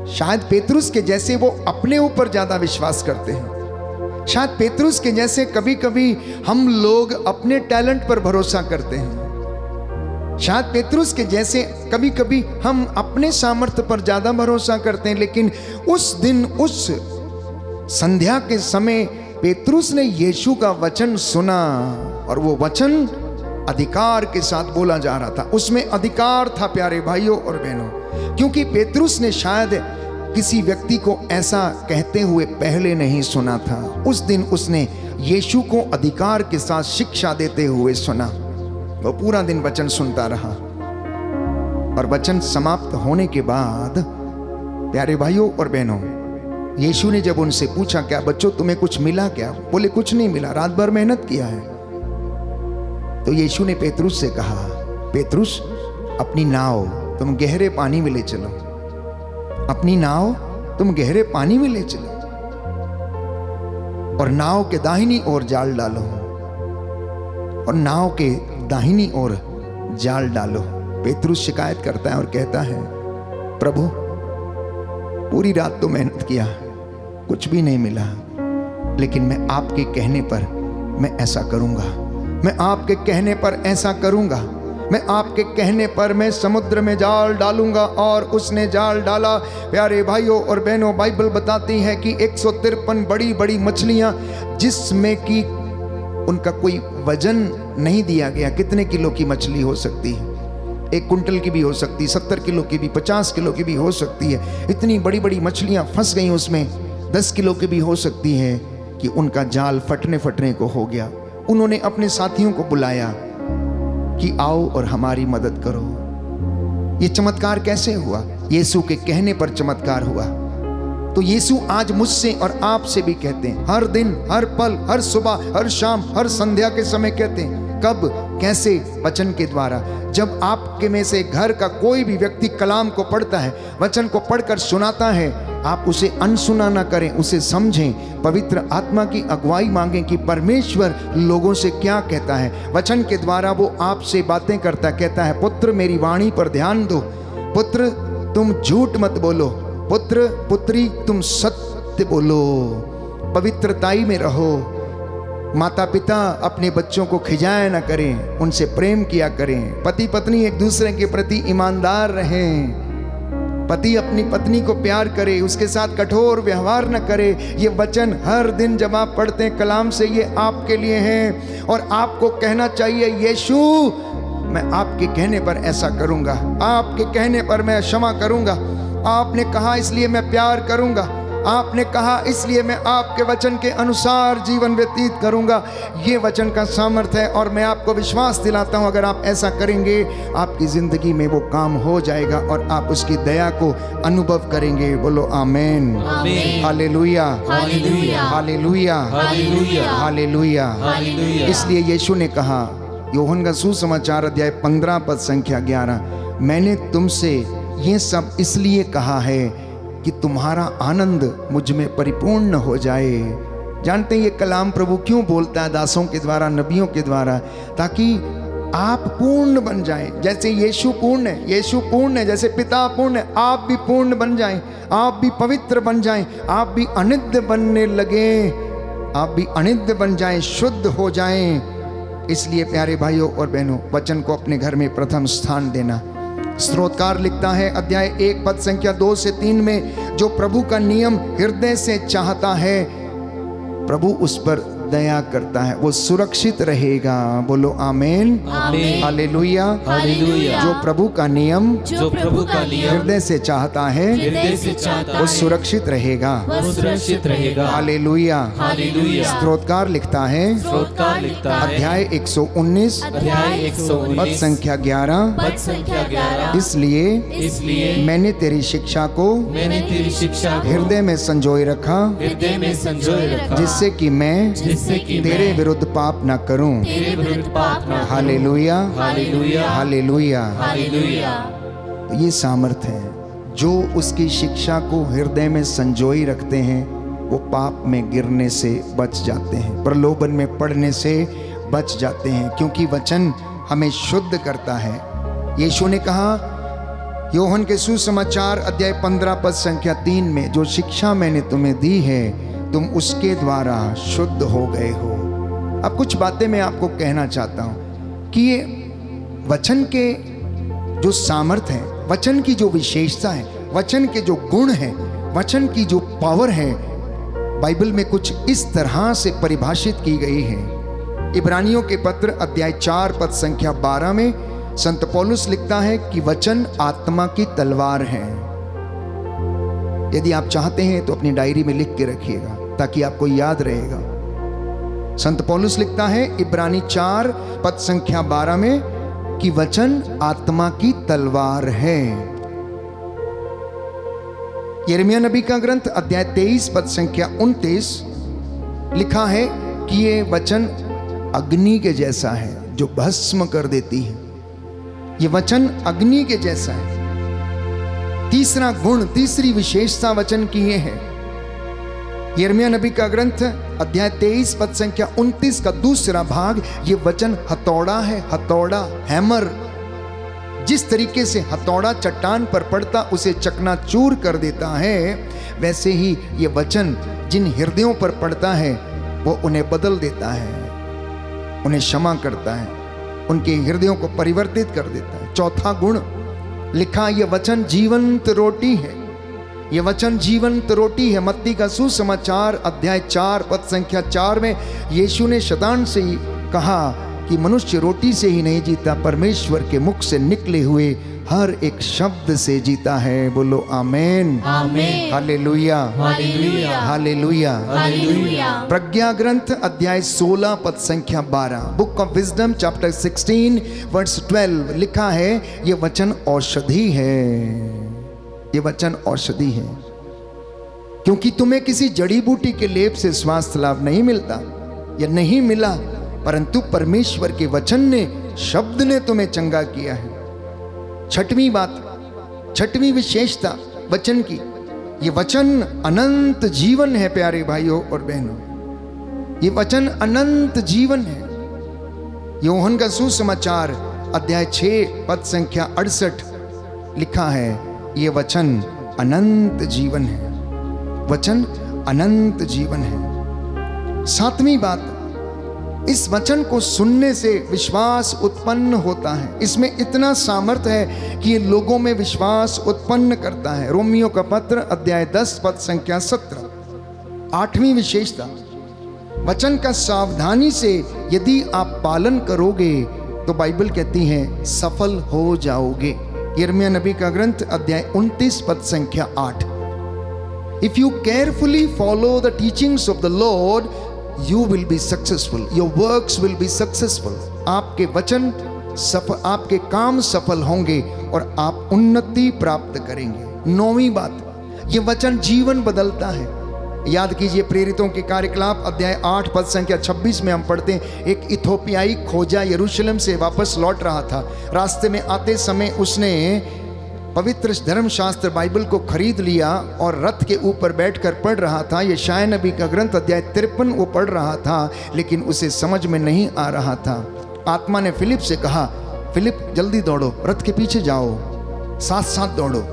शायद पेतरुस के जैसे वो अपने ऊपर ज्यादा विश्वास करते हैं, शायद पेतरुस के जैसे कभी कभी हम लोग अपने टैलेंट पर भरोसा करते हैं, शायद पेतरुस के जैसे कभी कभी हम अपने सामर्थ्य पर ज्यादा भरोसा करते हैं। लेकिन उस दिन, उस संध्या के समय पेतरुस ने यीशु का वचन सुना, और वो वचन अधिकार के साथ बोला जा रहा था। उसमें अधिकार था प्यारे भाइयों और बहनों, क्योंकि पेतरुस ने शायद किसी व्यक्ति को ऐसा कहते हुए पहले नहीं सुना था। उस दिन उसने यीशु को अधिकार के साथ शिक्षा देते हुए सुना। वो पूरा दिन वचन सुनता रहा, और वचन समाप्त होने के बाद प्यारे भाइयों और बहनों, यीशु ने जब उनसे पूछा, क्या बच्चों तुम्हें कुछ मिला क्या? बोले कुछ नहीं मिला, रात भर मेहनत किया है। तो यीशु ने पेतरुस से कहा, पेतरुस अपनी नाव तुम गहरे पानी में ले चलो, अपनी नाव तुम गहरे पानी में ले चलो, और नाव के दाहिनी ओर जाल डालो, और नाव के दाहिनी ओर जाल डालो। पेतरुस शिकायत करता है और कहता है, प्रभु पूरी रात तो मेहनत किया, कुछ भी नहीं मिला, लेकिन मैं आपके कहने पर मैं ऐसा करूंगा, मैं आपके कहने पर ऐसा करूंगा, मैं आपके कहने पर मैं समुद्र में जाल डालूंगा। और उसने जाल डाला। प्यारे भाइयों और बहनों, बाइबल बताती है कि 153 बड़ी बड़ी मछलियां, जिसमें कि उनका कोई वजन नहीं दिया गया। कितने किलो की मछली हो सकती है? 1 कुंटल की भी हो सकती है, 70 किलो की भी, 50 किलो की भी हो सकती है। इतनी बड़ी बड़ी मछलियां फंस गई उसमें। 10 किलो की भी हो सकती है कि उनका जाल फटने को हो गया। उन्होंने अपने साथियों को बुलाया कि आओ और हमारी मदद करो। ये चमत्कार कैसे हुआ? यीशु के कहने पर चमत्कार हुआ। तो यीशु आज मुझसे और आपसे भी कहते हैं, हर दिन, हर पल, हर सुबह, हर शाम, हर संध्या के समय कहते हैं, कब? कैसे? वचन के द्वारा। जब आपके में से घर का कोई भी व्यक्ति कलाम को पढ़ता है, वचन को पढ़कर सुनाता है, आप उसे अनसुना ना करें, उसे समझें, पवित्र आत्मा की अगुवाई मांगें कि परमेश्वर लोगों से क्या कहता है। वचन के द्वारा वो आपसे बातें करता, कहता है पुत्र मेरी वाणी पर ध्यान दो, पुत्र तुम झूठ मत बोलो, पुत्र पुत्री तुम सत्य बोलो, पवित्रताई में रहो। माता पिता अपने बच्चों को खिजाया ना करें, उनसे प्रेम किया करें। पति पत्नी एक दूसरे के प्रति ईमानदार रहें। पति अपनी पत्नी को प्यार करे, उसके साथ कठोर व्यवहार न करे। ये वचन हर दिन जब आप पढ़ते हैं कलाम से, ये आपके लिए है और आपको कहना चाहिए यीशु मैं आपके कहने पर ऐसा करूंगा, आपके कहने पर मैं क्षमा करूंगा, आपने कहा इसलिए मैं प्यार करूंगा, आपने कहा इसलिए मैं आपके वचन के अनुसार जीवन व्यतीत करूंगा। ये वचन का सामर्थ्य है और मैं आपको विश्वास दिलाता हूं अगर आप ऐसा करेंगे आपकी जिंदगी में वो काम हो जाएगा और आप उसकी दया को अनुभव करेंगे। बोलो आमेन, hallelujah, hallelujah, hallelujah, hallelujah, hallelujah. हालेलुया। इसलिए यीशु ने कहा, यूहन्ना का सुसमाचार अध्याय 15 पद संख्या 11, मैंने तुमसे ये सब इसलिए कहा है कि तुम्हारा आनंद मुझ में परिपूर्ण हो जाए। जानते हैं ये कलाम प्रभु क्यों बोलता है दासों के द्वारा, नबियों के द्वारा? ताकि आप पूर्ण बन जाएं, जैसे यीशु पूर्ण है, यीशु पूर्ण है, जैसे पिता पूर्ण है, आप भी पूर्ण बन जाएं, आप भी पवित्र बन जाएं, आप भी अनित्य बनने लगे, आप भी अनित्य बन जाएं, शुद्ध हो जाएं। इसलिए प्यारे भाइयों और बहनों, वचन को अपने घर में प्रथम स्थान देना। स्तोत्रकार लिखता है अध्याय 1 पद संख्या 2 से 3 में, जो प्रभु का नियम हृदय से चाहता है प्रभु उस पर दया करता है, वो सुरक्षित रहेगा। बोलो आमेन, हालेलुया, हालेलुया। जो प्रभु का नियम, जो प्रभु का नियम हृदय से चाहता है हृदय से चाहता वो है, सुरक्षित रहेगा। वो सुरक्षित रहेगा। Hallelujah, hallelujah. स्तोत्रकार लिखता है स्तोत्रकार लिखता है अध्याय 119 अध्याय 119 पद संख्या 11, पद संख्या 11, इसलिए मैंने तेरी शिक्षा को मैंने तेरी शिक्षा को हृदय में संजोए रखा, हृदय में संजोए रखा, जिससे कि मैं जिससे कि तेरे मैं विरुद्ध पाप न करूं। तेरे विरुद्ध पाप न करूं। Hallelujah, hallelujah, hallelujah. हालेलुया। तो ये सामर्थ है, जो उसकी शिक्षा को हृदय में संजोई रखते हैं वो पाप में गिरने से बच जाते हैं, प्रलोभन में पड़ने से बच जाते हैं, क्योंकि वचन हमें शुद्ध करता है। यीशु ने कहा यूहन्ना के सुसमाचार अध्याय 15 पद संख्या 3 में, जो शिक्षा मैंने तुम्हें दी है तुम उसके द्वारा शुद्ध हो गए हो। अब कुछ बातें मैं आपको कहना चाहता हूं कि ये वचन के जो सामर्थ है, वचन की जो विशेषता है, वचन के जो गुण हैं, वचन की जो पावर है, बाइबल में कुछ इस तरह से परिभाषित की गई है। इब्रानियों के पत्र अध्याय 4 पद संख्या 12 में संत पौलुस लिखता है कि वचन आत्मा की तलवार है। यदि आप चाहते हैं तो अपनी डायरी में लिख के रखिएगा ताकि आपको याद रहेगा। संत पौलुस लिखता है इब्रानी 4 पद संख्या 12 में कि वचन आत्मा की तलवार है। यिर्मयाह नबी का ग्रंथ अध्याय 23 पद संख्या 29 लिखा है कि ये वचन अग्नि के जैसा है जो भस्म कर देती है। ये वचन अग्नि के जैसा है। तीसरा गुण, तीसरी विशेषता वचन की ये है। यिर्मयाह नबी का ग्रंथ अध्याय 23 पद संख्या 29 का दूसरा भाग, ये वचन हथौड़ा है, हथौड़ा, हैमर। जिस तरीके से हथौड़ा चट्टान पर पड़ता उसे चकनाचूर कर देता है, वैसे ही ये वचन जिन हृदयों पर पड़ता है वो उन्हें बदल देता है, उन्हें क्षमा करता है, उनके हृदयों को परिवर्तित कर देता है। चौथा गुण लिखा, ये वचन जीवंत रोटी है। ये वचन जीवंत रोटी है। मत्ती का सुसमाचार अध्याय 4 पद संख्या 4 में यीशु ने शैतान से ही कहा कि मनुष्य रोटी से ही नहीं जीता, परमेश्वर के मुख से निकले हुए हर एक शब्द से जीता है। बोलो amen, amen, hallelujah, hallelujah, hallelujah, hallelujah. प्रज्ञा ग्रंथ अध्याय 16 पद संख्या 12, book of wisdom chapter 16 verse 12 लिखा है, ये वचन औषधि है। ये वचन औषधि है, क्योंकि तुम्हें किसी जड़ी बूटी के लेप से स्वास्थ्य लाभ नहीं मिलता या नहीं मिला, परंतु परमेश्वर के वचन ने शब्द ने तुम्हें चंगा किया है। छठवीं बात, छठवीं विशेषता वचन की, ये वचन अनंत जीवन है प्यारे भाइयों और बहनों। ये वचन अनंत जीवन है। यूहन्ना का सुसमाचार अध्याय 6 पद संख्या 68 लिखा है, ये वचन अनंत जीवन है। वचन अनंत जीवन है। सातवीं बात, इस वचन को सुनने से विश्वास उत्पन्न होता है। इसमें इतना सामर्थ्य है कि ये लोगों में विश्वास उत्पन्न करता है। रोमियो का पत्र अध्याय 10 पद संख्या 17। आठवीं विशेषता, वचन का सावधानी से यदि आप पालन करोगे तो बाइबल कहती है सफल हो जाओगे। यिर्मयाह नबी का ग्रंथ अध्याय 29 पद संख्या 8। If you carefully follow the teachings of the Lord you will be successful, your works will be successful. आपके वचन सफल, आपके काम सफल होंगे और आप उन्नति प्राप्त करेंगे। नौवीं बात, ये वचन जीवन बदलता है। याद कीजिए प्रेरितों के कार्यकलाप अध्याय 8 पद संख्या 26 में हम पढ़ते हैं, एक इथोपियाई खोजा यरूशलेम से वापस लौट रहा था। रास्ते में आते समय उसने पवित्र धर्मशास्त्र बाइबल को खरीद लिया और रथ के ऊपर बैठकर पढ़ रहा था। यशायाह नबी का ग्रंथ अध्याय 53 वो पढ़ रहा था, लेकिन उसे समझ में नहीं आ रहा था। आत्मा ने फिलिप से कहा, फिलिप जल्दी दौड़ो, रथ के पीछे जाओ, साथ साथ दौड़ो।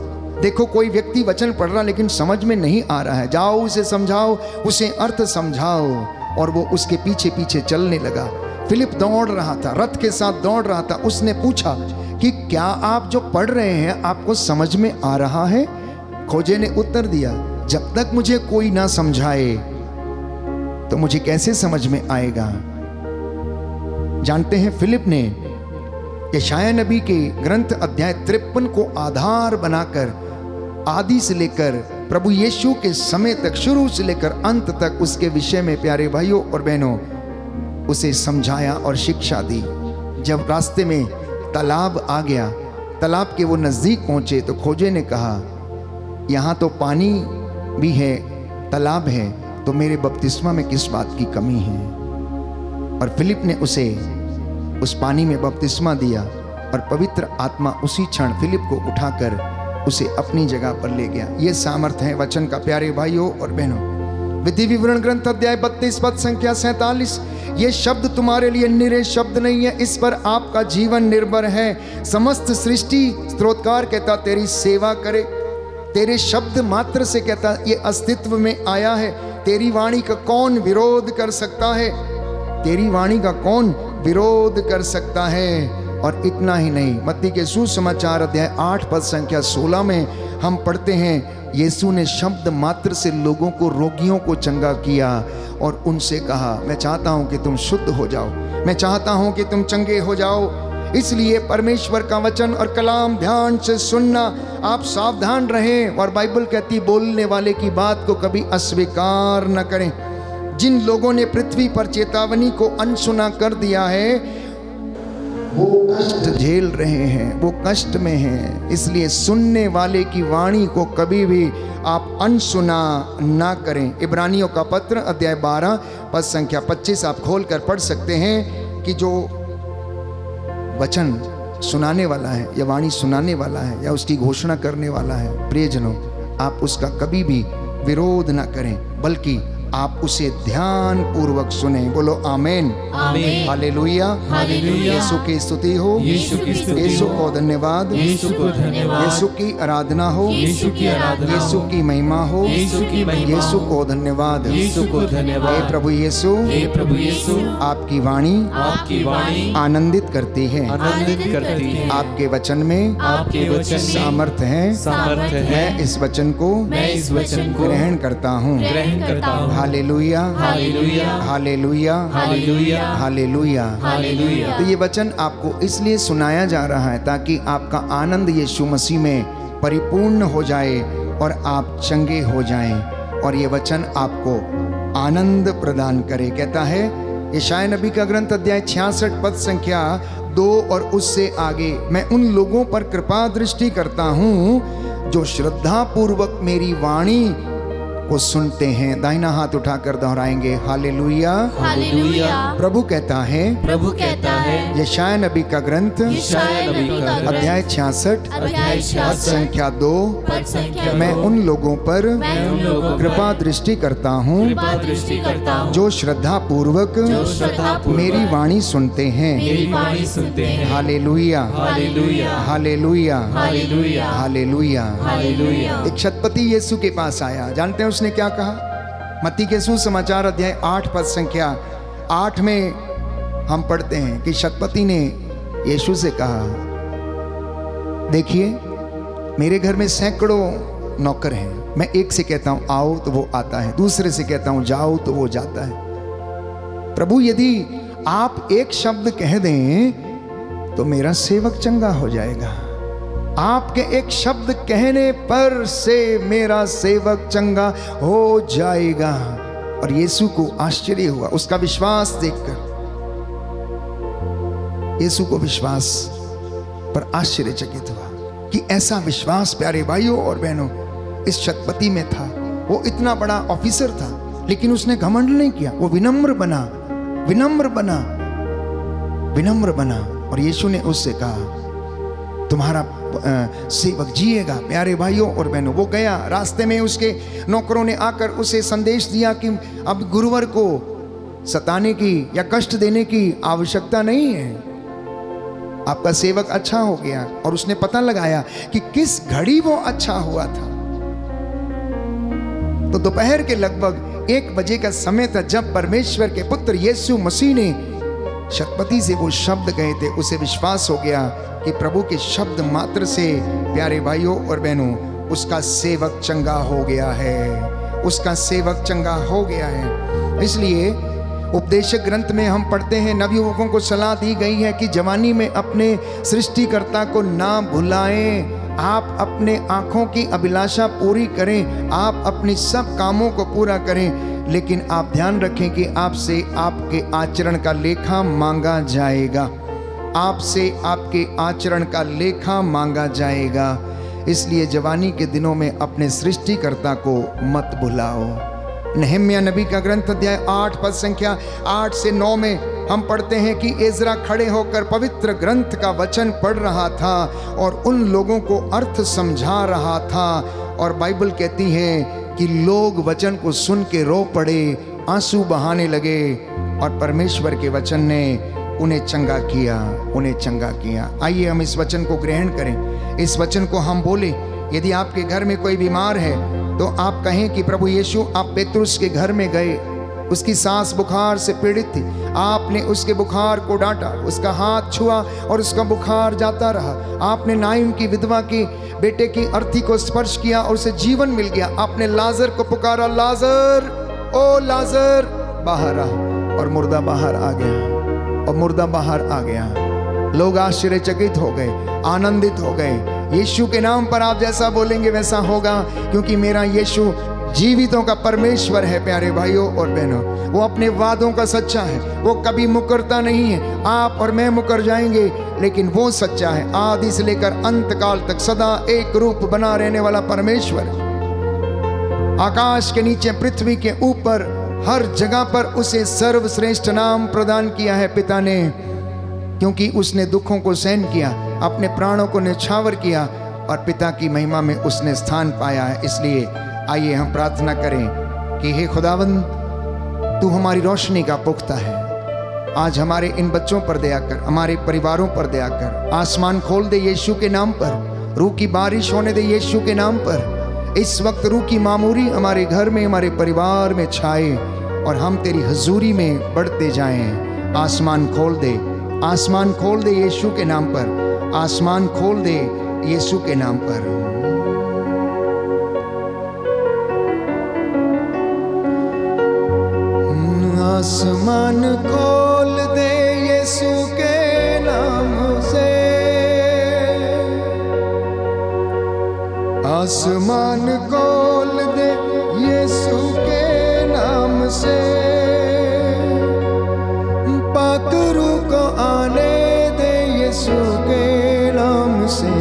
देखो कोई व्यक्ति वचन पढ़ रहा लेकिन समझ में नहीं आ रहा है, जाओ उसे समझाओ, उसे अर्थ समझाओ। और वो उसके पीछे पीछे चलने लगा। फिलिप दौड़ रहा था, रथ के साथ दौड़ रहा था। उसने पूछा कि क्या आप जो पढ़ रहे हैं आपको समझ में आ रहा है? खोजे ने उत्तर दिया, जब तक मुझे कोई ना समझाए तो मुझे कैसे समझ में आएगा। जानते हैं फिलिप ने यशायाह नबी के ग्रंथ अध्याय 53 को आधार बनाकर आदि से लेकर प्रभु यीशु के समय तक, शुरू से लेकर अंत तक उसके विषय में प्यारे भाइयों और बहनों उसे समझाया और शिक्षा दी। जब रास्ते में तालाब आ गया, तालाब के वो नज़दीक पहुंचे तो खोजे ने कहा, यहाँ तो पानी भी है, तालाब है, तो मेरे बपतिस्मा में किस बात की कमी है? और फिलिप ने उसे उस पानी में बपतिस्मा दिया और पवित्र आत्मा उसी क्षण फिलिप को उठाकर उसे अपनी जगह पर ले गया। ये सामर्थ्य है वचन का प्यारे भाइयों और बहनों। विधि विवरण ग्रंथ अध्याय 32 पद संख्या 47, ये शब्द तुम्हारे लिए निरे शब्द नहीं है, इस पर आपका जीवन निर्भर है। समस्त सृष्टि, स्तोत्रकार कहता, तेरी सेवा करे। तेरे शब्द मात्र से कहता ये अस्तित्व में आया है। तेरी वाणी का कौन विरोध कर सकता है? तेरी वाणी का कौन विरोध कर सकता है? और इतना ही नहीं, मत्ती के सुसमाचार अध्याय 8 पद संख्या 16 में हम पढ़ते हैं, यीशु ने शब्द मात्र से लोगों को, रोगियों को चंगा किया और उनसे कहा, मैं चाहता हूं कि तुम शुद्ध हो जाओ, मैं चाहता हूं कि तुम चंगे हो जाओ। इसलिए परमेश्वर का वचन और कलाम ध्यान से सुनना, आप सावधान रहें। और बाइबल कहती, बोलने वाले की बात को कभी अस्वीकार न करें। जिन लोगों ने पृथ्वी पर चेतावनी को अनसुना कर दिया है वो कष्ट झेल रहे हैं, वो कष्ट में हैं। इसलिए सुनने वाले की वाणी को कभी भी आप अनसुना ना करें। इब्रानियों का पत्र अध्याय 12 पद संख्या 25 आप खोल कर पढ़ सकते हैं कि जो वचन सुनाने वाला है या वाणी सुनाने वाला है या उसकी घोषणा करने वाला है, प्रियजनों, आप उसका कभी भी विरोध ना करें, बल्कि आप उसे ध्यान पूर्वक सुने। बोलो आमेन, आमीन, हालेलुया, हालेलुया। यीशु की स्तुति हो, यीशु की स्तुति यीशु हो, को धन्यवाद, यीशु को धन्यवाद, यीशु की आराधना हो, यीशु की आराधना यीशु हो, की महिमा हो, यीशु की महिमा यीशु हो, को धन्यवाद, यीशु को हे धन्यवाद। प्रभु यीशु, हे प्रभु यीशु, आपकी वाणी आपकी वाणी आनंदित करती है। आनंदित करती है। आपके वचन में आपके वचन में सामर्थ्य है। सामर्थ्य है। मैं इस वचन को मैं इस वचन को ग्रहण करता हूँ। ग्रहण करता हूँ। Hallelujah, hallelujah, hallelujah, hallelujah, hallelujah. Hallelujah. तो ये वचन आपको इसलिए सुनाया जा रहा है ताकि आपका आनंद यीशु मसीह में परिपूर्ण हो जाए और आप चंगे हो जाएं और ये वचन आपको आनंद प्रदान करे। कहता है यशायाह नबी का ग्रंथ अध्याय 66 पद संख्या 2 और उससे आगे, मैं उन लोगों पर कृपा दृष्टि करता हूँ जो श्रद्धा पूर्वक मेरी वाणी को सुनते हैं। दाहिना हाथ उठाकर दोहराएंगे, हालेलुया। हालेलुया। प्रभु कहता है, प्रभु कहता है, यशायाह नबी का ग्रंथ यशायाह नबी का ग्रंथ अध्याय 66 अध्याय 66 संख्या 2, पद संख्या मैं 2, उन लोगों पर मैं उन लोगों पर कृपा दृष्टि करता हूँ कृपा दृष्टि करता हूँ जो श्रद्धा पूर्वक जो श्रद्धापूर्वक मेरी वाणी सुनते हैं। मेरी वाणी सुनते हैं। Hallelujah, hallelujah. Hallelujah, hallelujah. Hallelujah. हालेलुया। एक शतपति यीशु के पास आया। जानते हैं उसने क्या कहा? मत्ती के सुसमाचार अध्याय 8 पद संख्या 8 में हम पढ़ते हैं कि शतपति ने यीशु से कहा, देखिए मेरे घर में सैकड़ों नौकर हैं, मैं एक से कहता हूं आओ तो वो आता है, दूसरे से कहता हूं जाओ तो वो जाता है। प्रभु यदि आप एक शब्द कह दें तो मेरा सेवक चंगा हो जाएगा। आपके एक शब्द कहने पर से मेरा सेवक चंगा हो जाएगा। और यीशु को आश्चर्य हुआ उसका विश्वास देखकर। यीशु को विश्वास पर आश्चर्यचकित हुआ कि ऐसा विश्वास प्यारे भाइयों और बहनों इस शतपति में था। वो इतना बड़ा ऑफिसर था लेकिन उसने घमंड नहीं किया। वो विनम्र बना, विनम्र बना, विनम्र बना। और यीशु ने उससे कहा तुम्हारा सेवक जिएगा। प्यारे भाइयों और बहनों, वो गया। रास्ते में उसके नौकरों ने आकर उसे संदेश दिया कि अब गुरुवर को सताने की या कष्ट देने की आवश्यकता नहीं है, आपका सेवक अच्छा हो गया। और उसने पता लगाया कि किस घड़ी वो अच्छा हुआ था। तो दोपहर के लगभग 1 बजे का समय था जब परमेश्वर के पुत्र यीशु मसीह ने शतपति से वो शब्द कहे थे। उसे विश्वास हो गया कि प्रभु के शब्द मात्र से प्यारे भाइयों और बहनों उसका सेवक चंगा हो गया है, उसका सेवक चंगा हो गया है। इसलिए उपदेशक ग्रंथ में हम पढ़ते हैं नवयुवकों को सलाह दी गई है कि जवानी में अपने सृष्टिकर्ता को ना भुलाएं। आप अपने आंखों की अभिलाषा पूरी करें, आप अपनी सब कामों को पूरा करें, लेकिन आप ध्यान रखें कि आपसे आपके आचरण का लेखा मांगा जाएगा। आपसे आपके आचरण का लेखा मांगा जाएगा। इसलिए जवानी के दिनों में अपने सृष्टिकर्ता को मत भुलाओ। नहम्याह नबी का ग्रंथ अध्याय 8 पद संख्या 8 से 9 में हम पढ़ते हैं कि एजरा खड़े होकर पवित्र ग्रंथ का वचन पढ़ रहा था और उन लोगों को अर्थ समझा रहा था। और बाइबल कहती है कि लोग वचन को सुन के रो पड़े, आंसू बहाने लगे और परमेश्वर के वचन ने उन्हें चंगा किया, उन्हें चंगा किया। आइए हम इस वचन को ग्रहण करें, इस वचन को हम बोले। यदि आपके घर में कोई बीमार है तो आप कहें कि प्रभु यीशु आप पेतरुस के घर में गए, उसकी सास बुखार से पीड़ित थी, आपने उसके बुखार को डांटा, उसका हाथ छुआ और उसका बुखार जाता रहा। आपने नाइम की विधवा की बेटे की अर्थी को स्पर्श किया और उसे जीवन मिल गया। आपने लाजर को पुकारा, लाजर ओ लाजर बाहर आ, और मुर्दा बाहर आ गया, और मुर्दा बाहर आ गया। लोग आश्चर्यचकित हो गए, आनंदित हो गए। यीशु के नाम पर आप जैसा बोलेंगे वैसा होगा, क्योंकि मेरा यीशु जीवितों का परमेश्वर है। प्यारे भाइयों और बहनों, वो अपने वादों का सच्चा है, वो कभी मुकरता नहीं है। आप और मैं मुकर जाएंगे लेकिन वो सच्चा है। आदि से लेकर अंत काल तक सदा एक रूप बना रहने वाला परमेश्वर। आकाश के नीचे, पृथ्वी के ऊपर, हर जगह पर उसे सर्वश्रेष्ठ नाम प्रदान किया है पिता ने, क्योंकि उसने दुखों को सहन किया, अपने प्राणों को न्यौछावर किया और पिता की महिमा में उसने स्थान पाया है। इसलिए आइए हम प्रार्थना करें कि हे खुदावंद, तू हमारी रोशनी का पुख्ता है। आज हमारे इन बच्चों पर दया कर, हमारे परिवारों पर दया कर। आसमान खोल दे यीशु के नाम पर, रूह की बारिश होने दे यीशु के नाम पर। इस वक्त रूह की मामूरी हमारे घर में, हमारे परिवार में छाए और हम तेरी हजूरी में बढ़ते जाएं। आसमान खोल दे, आसमान खोल दे यीशु के नाम पर, आसमान खोल दे यीशु के नाम पर। आसमान खोल दे यीशु के नाम से, आसमान खोल दे यीशु के नाम से। पाक रूह को आने दे यीशु के नाम से।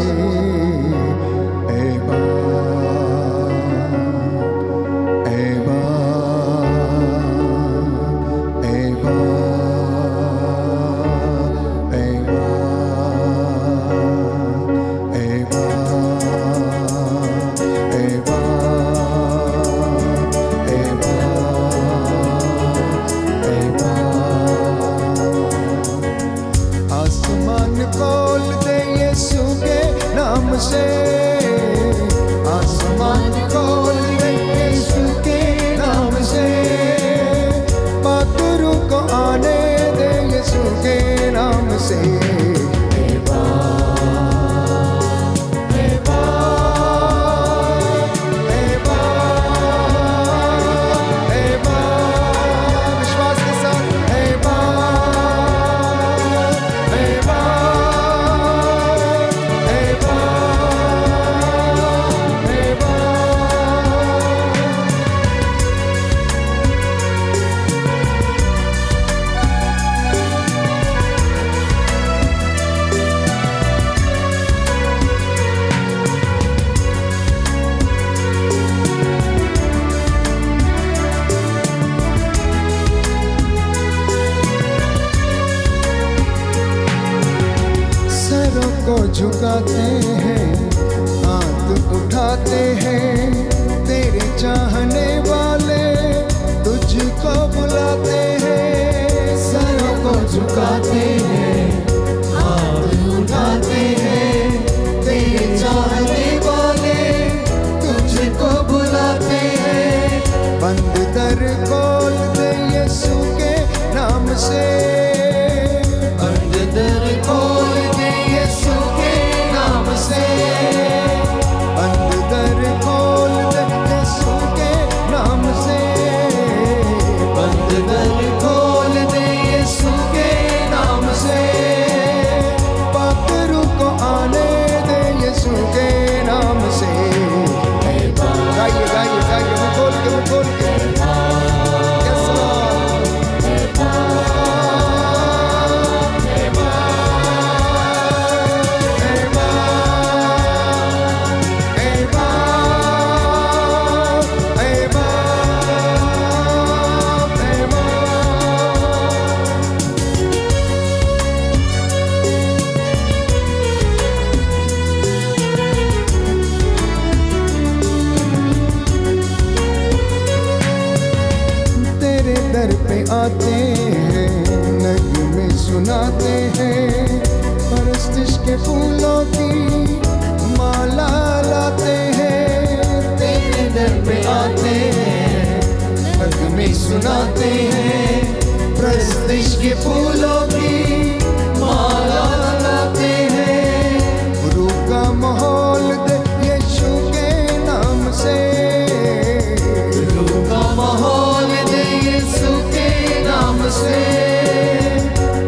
ऐ झुकाते हैं, हाथ उठाते हैं, तेरे चाहने वाले तुझको बुलाते हैं। सरों को झुकाते हैं, हाथ उठाते हैं, तेरे चाहने वाले तुझको बुलाते हैं। बंद दर खोल दे यीशु के नाम से, बंद दर खोल दे यीशु के नाम से, बंद दर खोल दे यीशु के नाम से, बंद दर खोल दे यीशु के नाम से। पाखरू को आने दे यीशु के नाम से। गाइए गाइए गाइए, मुँह खोल के, मुँह खोल के। Yes, Lord. तेरे दर पे आते हैं, नगमे सुनाते हैं, परस्तिश के फूलों की माला लाते हैं। तेरे दर पे आते हैं, नगमे सुनाते हैं, परस्तिश के फूलों की माला लाते हैं। गुरु का माहौल दे यीशु के नाम से, गुरु का माहौल दे यीशु के नाम से।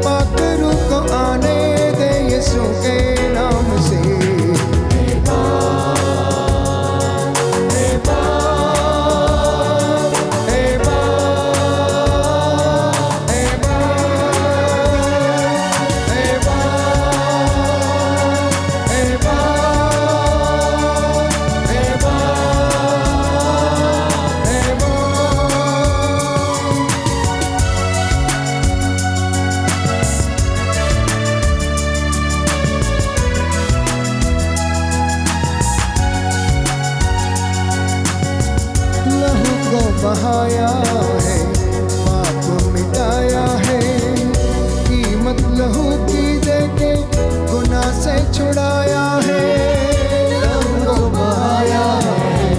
पाखरू को आने दे यीशु के नाम से। लहू को बहाया है, पाप मिटाया है, कीमत लहू की देके गुनाह से छुड़ाया है। लहू को बहाया है,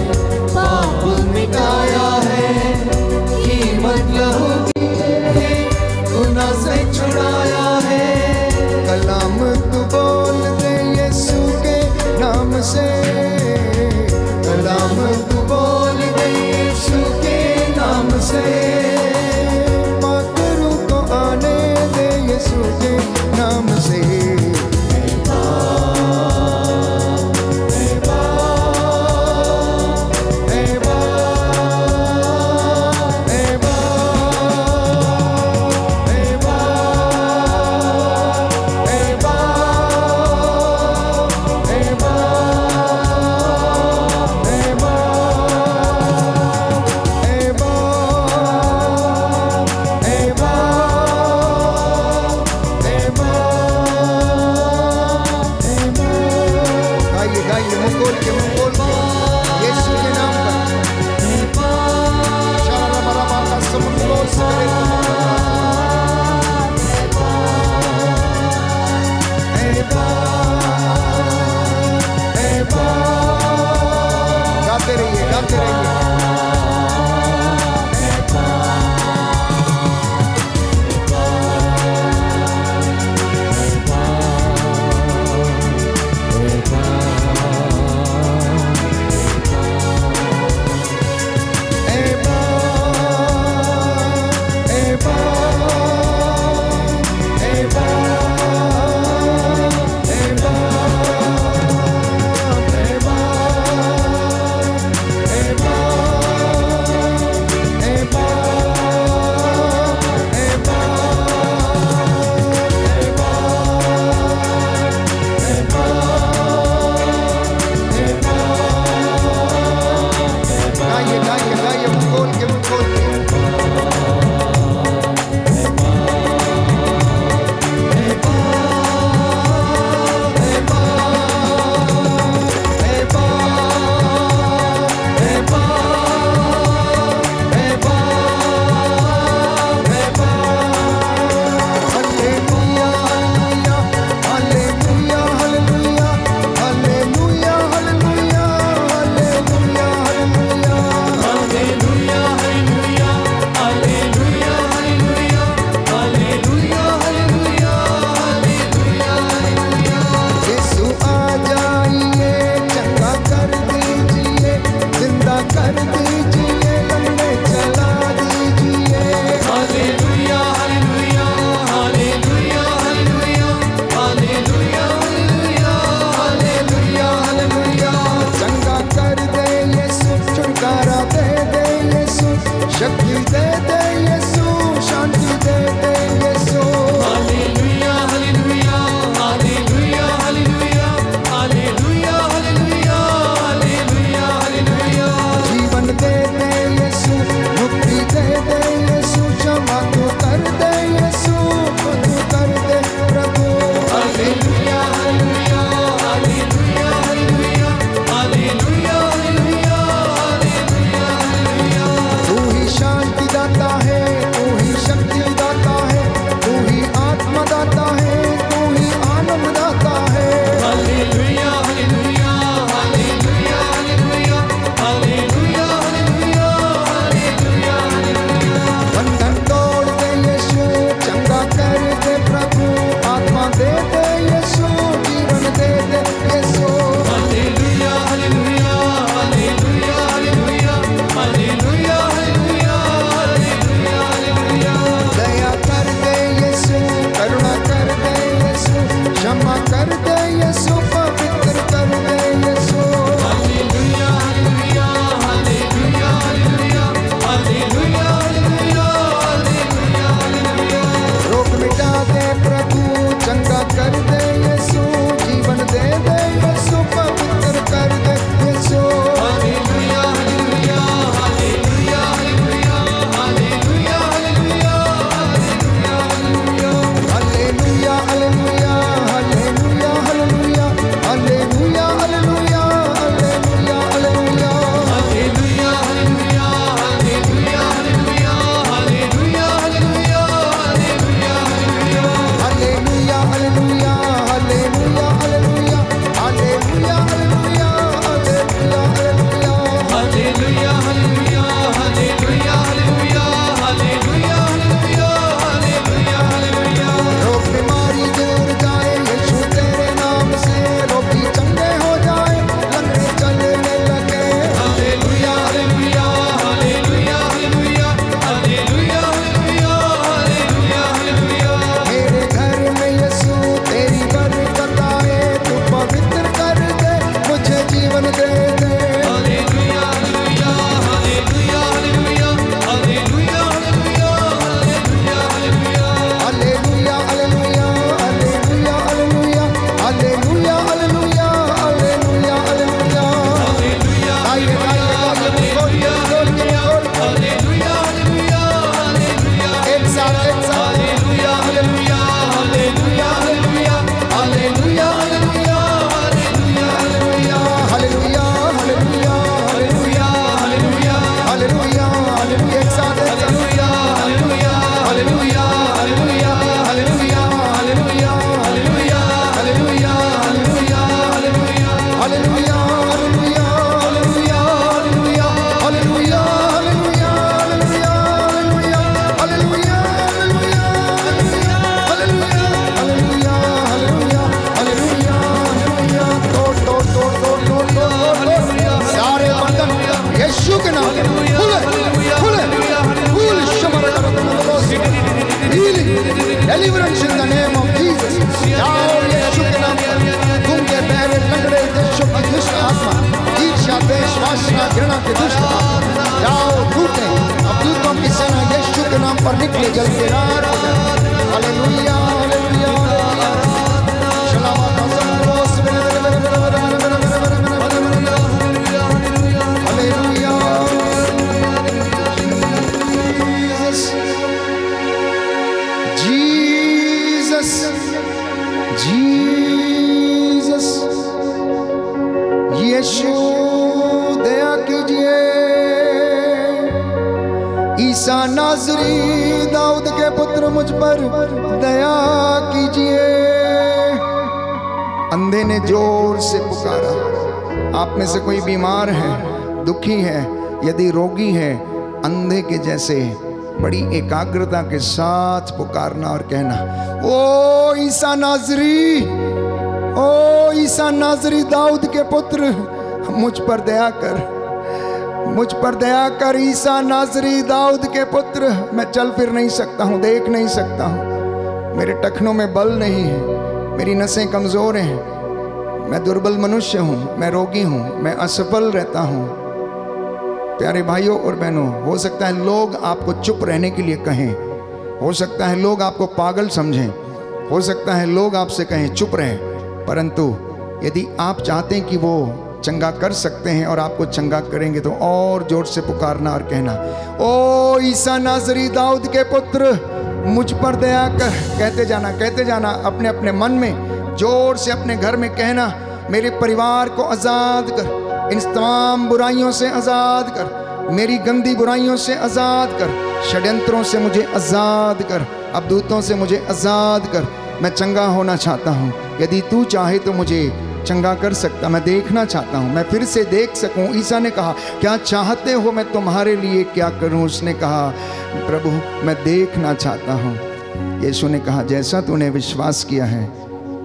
पाप मिटाया है, कीमत लहू की देके गुनाह से छुड़ाया है। कलाम तू बोल दे यीशु के नाम से, कलाम तू बोल दे यीशु के नाम से। पाखरू को आने दे यीशु के नाम से। दे दे यीशु, शक्ति दे दे यीशु, शांति दे दे यीशु। हालेलुया hallelujah hallelujah hallelujah hallelujah hallelujah hallelujah हालेलुया। जीवन दे दे यीशु, मुक्ति दे दे यीशु, क्षमा तू कर दे यीशु, तू कर दे प्रभु। हालेलुया hallelujah hallelujah hallelujah hallelujah hallelujah hallelujah हालेलुया। तू ही शांति दाता है, तू ही शक्ति दाता है, तू ही आत्मा दाता है, तू ही आनंद दाता है। हालेलुया hallelujah hallelujah hallelujah hallelujah hallelujah hallelujah hallelujah. बंधन तोड़ दे यीशु, चंगा कर दे प्रभु, आत्मा दे दे यीशु, जीवन दे दे यीशु। हालेलुया hallelujah hallelujah hallelujah hallelujah hallelujah hallelujah हालेलुया। दया कर दे यीशु, करुणा कर दे यीशु, क्षमा कर दे यीशु, पवित्र कर दे यीशु। हालेलुया hallelujah hallelujah hallelujah hallelujah hallelujah hallelujah हालेलुया। रोग मिटा दे प्रभु, चंगा कर दे यीशु, जीवन दे दे यीशु, पवित्र कर दे यीशु। हालेलुया hallelujah hallelujah hallelujah hallelujah hallelujah hallelujah hallelujah. Hallelujah hallelujah hallelujah hallelujah hallelujah hallelujah hallelujah hallelujah. Hallelujah hallelujah hallelujah hallelujah hallelujah hallelujah hallelujah hallelujah. Hallelujah hallelujah hallelujah hallelujah hallelujah hallelujah hallelujah hallelujah. Hallelujah hallelujah hallelujah hallelujah hallelujah hallelujah hallelujah हालेलुया। रोग बीमारी दूर जाए यीशु तेरे नाम से, रोगी चंगे हो जाए, लंगड़े चलने लगे। Hallelujah hallelujah hallelujah hallelujah hallelujah hallelujah hallelujah hallelujah. मेरे घर में यीशु तेरी बरकत आए, तू पवित्र कर दे, मुझे जीवन दे दे। हालेलुया hallelujah hallelujah hallelujah hallelujah hallelujah hallelujah hallelujah. Hallelujah hallelujah hallelujah hallelujah hallelujah hallelujah hallelujah hallelujah. हालेलुया आइए आइए हालेलुया हालेलुया हालेलुया हालेलुया। एक साथ हालेलुया hallelujah hallelujah hallelujah hallelujah hallelujah hallelujah hallelujah. Hallelujah hallelujah hallelujah hallelujah hallelujah हालेलुया। एक साथ हालेलुया hallelujah hallelujah hallelujah hallelujah hallelujah hallelujah hallelujah hallelujah hallelujah. Hallelujah hallelujah hallelujah hallelujah hallelujah hallelujah hallelujah hallelujah hallelujah hallelujah hallelujah हालेलुया। तोड़ तोड़ तोड़ तोड़ तोड़ तोड़ सारे बंधन यीशु के नाम में खुले खुले फूल शमर deliverance in the name of Jesus. जाओ यीशु के नाम में, गूंगे बहरे लंगड़े देशों की दुष्ट आत्मा, ईर्ष्या द्वेष वासना घृणा के दुष्ट आत्मा जाओ टूटे। अब दूतों की सेना यीशु के नाम पर निकले, जल के रार हो जाए। हालेलुया हालेलुया शलावा का संतोष हालेलुया। Jesus Jesus Jesus. यीशु दया कीजिए। ईसा नाज़री दाऊद के पुत्र मुझ पर दया कीजिए। अंधे ने जोर से पुकारा। आप में से कोई बीमार है, दुखी है, यदि रोगी है, अंधे के जैसे बड़ी एकाग्रता के साथ पुकारना और कहना, ओ ईसा नाज़री, ओ ईसा नाज़री दाऊद के पुत्र, मुझ पर दया कर, मुझ पर दया कर। ईसा नाज़री दाऊद के पुत्र, मैं चल फिर नहीं सकता हूँ, देख नहीं सकता हूँ, मेरे टखनों में बल नहीं है, मेरी नसें कमज़ोर हैं, मैं दुर्बल मनुष्य हूँ, मैं रोगी हूँ, मैं असफल रहता हूँ। प्यारे भाइयों और बहनों, हो सकता है लोग आपको चुप रहने के लिए कहें, हो सकता है लोग आपको पागल समझें, हो सकता है लोग आपसे कहें चुप रहें, परंतु यदि आप चाहते हैं कि वो चंगा कर सकते हैं और आपको चंगा करेंगे तो और जोर से पुकारना और कहना, ओ ईसा नासरी दाऊद के पुत्र, मुझ पर दया कर। कहते जाना अपने अपने मन में जोर से अपने घर में कहना, मेरे परिवार को आज़ाद कर, इन तमाम बुराइयों से आज़ाद कर, मेरी गंदी बुराइयों से आज़ाद कर, षड्यंत्रों से मुझे आज़ाद कर, अबदूतों से मुझे आज़ाद कर। मैं चंगा होना चाहता हूँ, यदि तू चाहे तो मुझे चंगा कर सकता, मैं देखना चाहता हूँ, मैं फिर से देख सकूँ। ईसा ने कहा, क्या चाहते हो मैं तुम्हारे लिए क्या करूँ? उसने कहा, प्रभु मैं देखना चाहता हूँ। यीशु ने कहा, जैसा तूने विश्वास किया है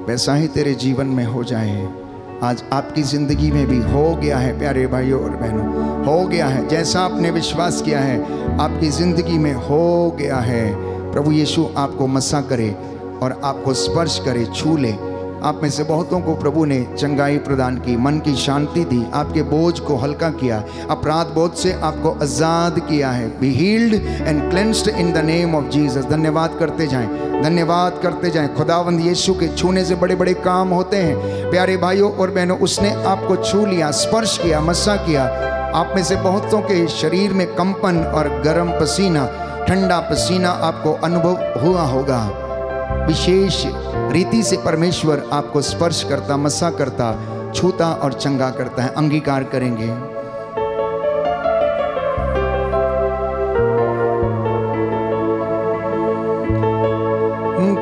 वैसा ही तेरे जीवन में हो जाए। आज आपकी ज़िंदगी में भी हो गया है प्यारे भाइयों और बहनों, हो गया है। जैसा आपने विश्वास किया है आपकी ज़िंदगी में हो गया है। प्रभु यीशु आपको मसा करे और आपको स्पर्श करे, छू ले। आप में से बहुतों को प्रभु ने चंगाई प्रदान की, मन की शांति दी, आपके बोझ को हल्का किया, अपराध बोझ से आपको आज़ाद किया है। Be healed and cleansed in the name of Jesus. धन्यवाद करते जाएं, धन्यवाद करते जाएं। खुदावंद यीशु के छूने से बड़े बड़े काम होते हैं। प्यारे भाइयों और बहनों, उसने आपको छू लिया, स्पर्श किया, मसा किया। आप में से बहुतों के शरीर में कंपन और गर्म पसीना, ठंडा पसीना आपको अनुभव हुआ होगा। विशेष रीति से परमेश्वर आपको स्पर्श करता, मसा करता, छूता और चंगा करता है। अंगीकार करेंगे।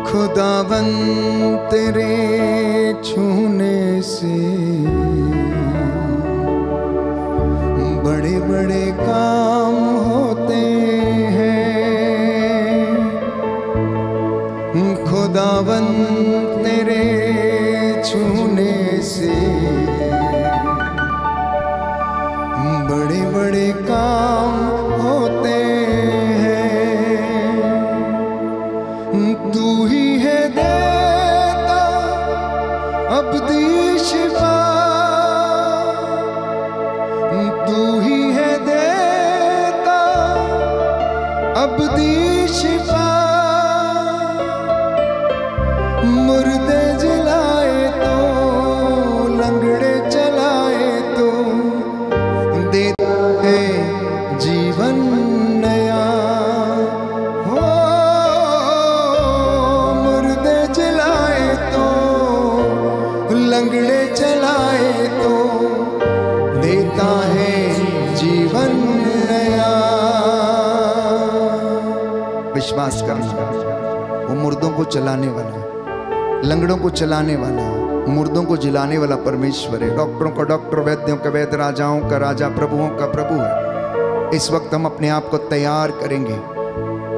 खुदावंद तेरे छूने से बड़े बड़े काम होते हैं। खुदावंद तेरे छूने से बड़े बड़े काम होते हैं। तू ही है देता अब्दी शिफा, तू ही है देता अब्दी शिफा। मुर्दे जलाए तो, लंगड़े चलाए तो, देता है जीवन नया। हो मुर्दे जलाए तो, लंगड़े चलाए तो, देता है जीवन नया। विश्वास करना, वो मुर्दों को चलाने वाला, लंगड़ों को चलाने वाला, मुर्दों को जिलाने वाला परमेश्वर है। डॉक्टरों का डॉक्टर, वैद्यों का वैद्य, राजाओं का राजा, प्रभुओं का प्रभु है। इस वक्त हम अपने आप को तैयार करेंगे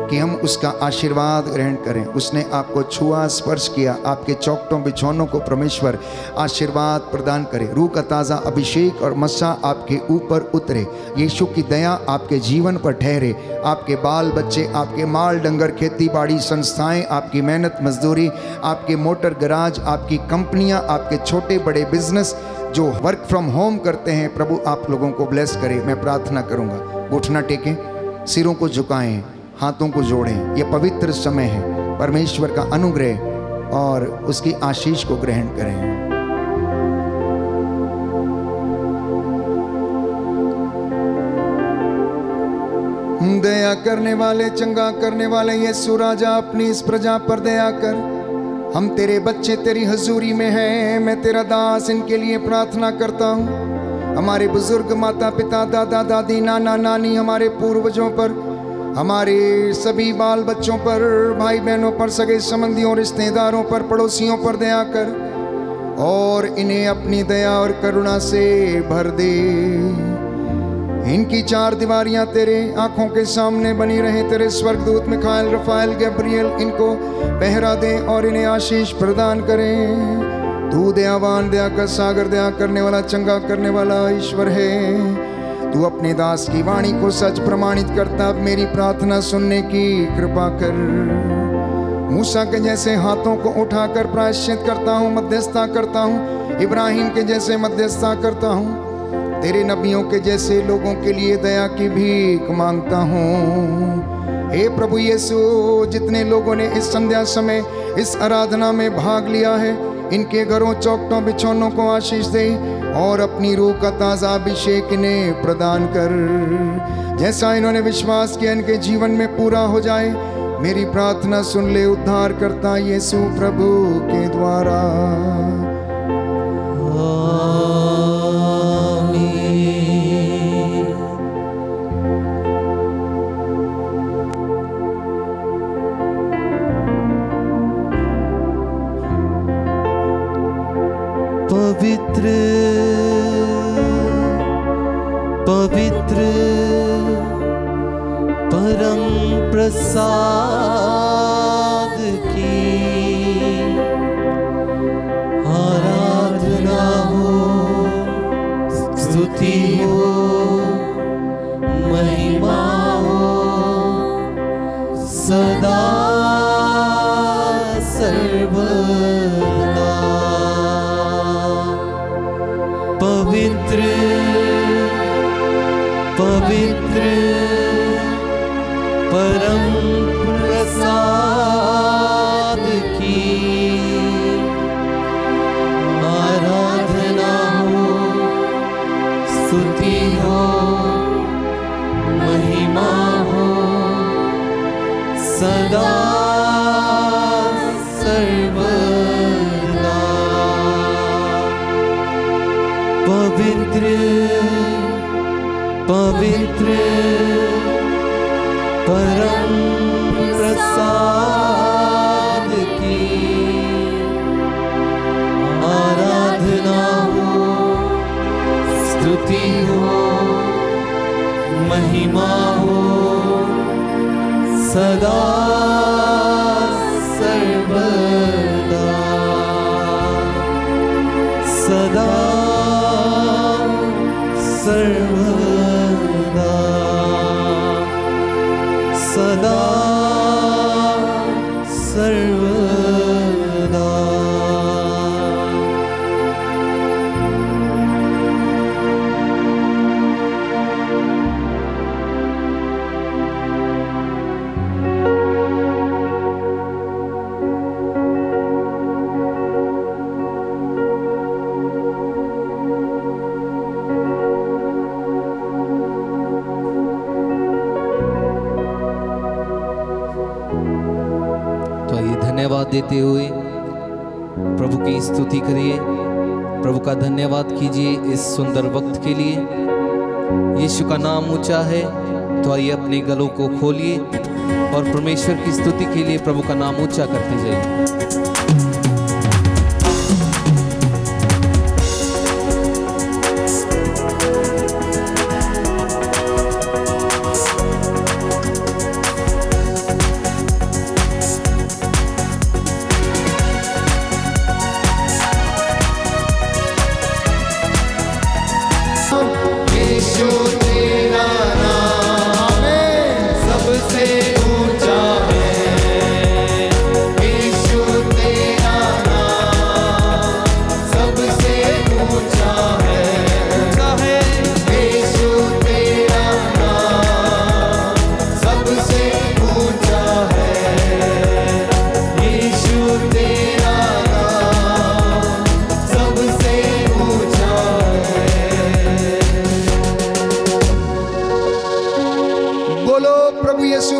कि हम उसका आशीर्वाद ग्रहण करें। उसने आपको छुआ, स्पर्श किया, आपके चौखटों बिछौनों को परमेश्वर आशीर्वाद प्रदान करे। रूह का ताज़ा अभिषेक और मस्सा आपके ऊपर उतरे। यीशु की दया आपके जीवन पर ठहरे। आपके बाल बच्चे, आपके माल डंगर, खेती बाड़ी, संस्थाएं, आपकी मेहनत मजदूरी, आपके मोटर गराज, आपकी कंपनियां, आपके छोटे बड़े बिजनेस जो वर्क फ्रॉम होम करते हैं, प्रभु आप लोगों को ब्लेस करे। मैं प्रार्थना करूंगा। घुटना टेकें, सिरों को झुकाएं, हाथों को जोड़ें। यह पवित्र समय है। परमेश्वर का अनुग्रह और उसकी आशीष को ग्रहण करें। दया करने वाले, चंगा करने वाले यीशु राजा, अपनी इस प्रजा पर दया कर। हम तेरे बच्चे तेरी हजूरी में हैं। मैं तेरा दास इनके लिए प्रार्थना करता हूँ। हमारे बुजुर्ग, माता पिता, दादा दादी, नाना नानी, हमारे पूर्वजों पर, हमारे सभी बाल बच्चों पर, भाई बहनों पर, सगे संबंधियों, रिश्तेदारों पर, पड़ोसियों पर दया कर और इन्हें अपनी दया और करुणा से भर दे। इनकी चार दीवारियां तेरे आंखों के सामने बनी रहे। तेरे स्वर्गदूत मिखाएल, रफाएल, गब्रियल इनको पहरा दे और इन्हें आशीष प्रदान करें। तू दयावान, दया का सागर, दया करने वाला, चंगा करने वाला ईश्वर है। तू अपने दास की वाणी को सच प्रमाणित करता। अब मेरी प्रार्थना सुनने की कृपा कर। मूसा के जैसे हाथों को उठाकर प्रायश्चित करता हूँ, मध्यस्थता करता हूँ। इब्राहिम के जैसे मध्यस्थता करता हूँ। तेरे नबियों के जैसे लोगों के लिए दया की भीख मांगता हूँ। हे प्रभु यीशु, जितने लोगों ने इस संध्या समय इस आराधना में भाग लिया है, इनके घरों, चौखटों, बिछौनों को आशीष दे और अपनी रूह का ताज़ा अभिषेक इन्हें प्रदान कर। जैसा इन्होंने विश्वास किया इनके जीवन में पूरा हो जाए। मेरी प्रार्थना सुन ले उद्धार करता यीशु प्रभु के द्वारा। पवित्र पवित्र परम प्रसाद की आराधना हो, स्तुति हो, महिमा हो सदा सर्वदा। पवित्र पवित्र परम प्रसाद की आराधना हो, स्तुति हो, महिमा हो सदा सर्वदा। पवित्र पवित्र परम प्रसाद की आराधना हो, स्तुति हो, महिमा हो सदा सर्वदा सदा सर्वदा सदा सर्वदा। धन्यवाद देते हुए प्रभु की स्तुति करिए, प्रभु का धन्यवाद कीजिए इस सुंदर वक्त के लिए। यीशु का नाम ऊंचा है, तो आइए अपने गलों को खोलिए और परमेश्वर की स्तुति के लिए प्रभु का नाम ऊंचा करते जाइए।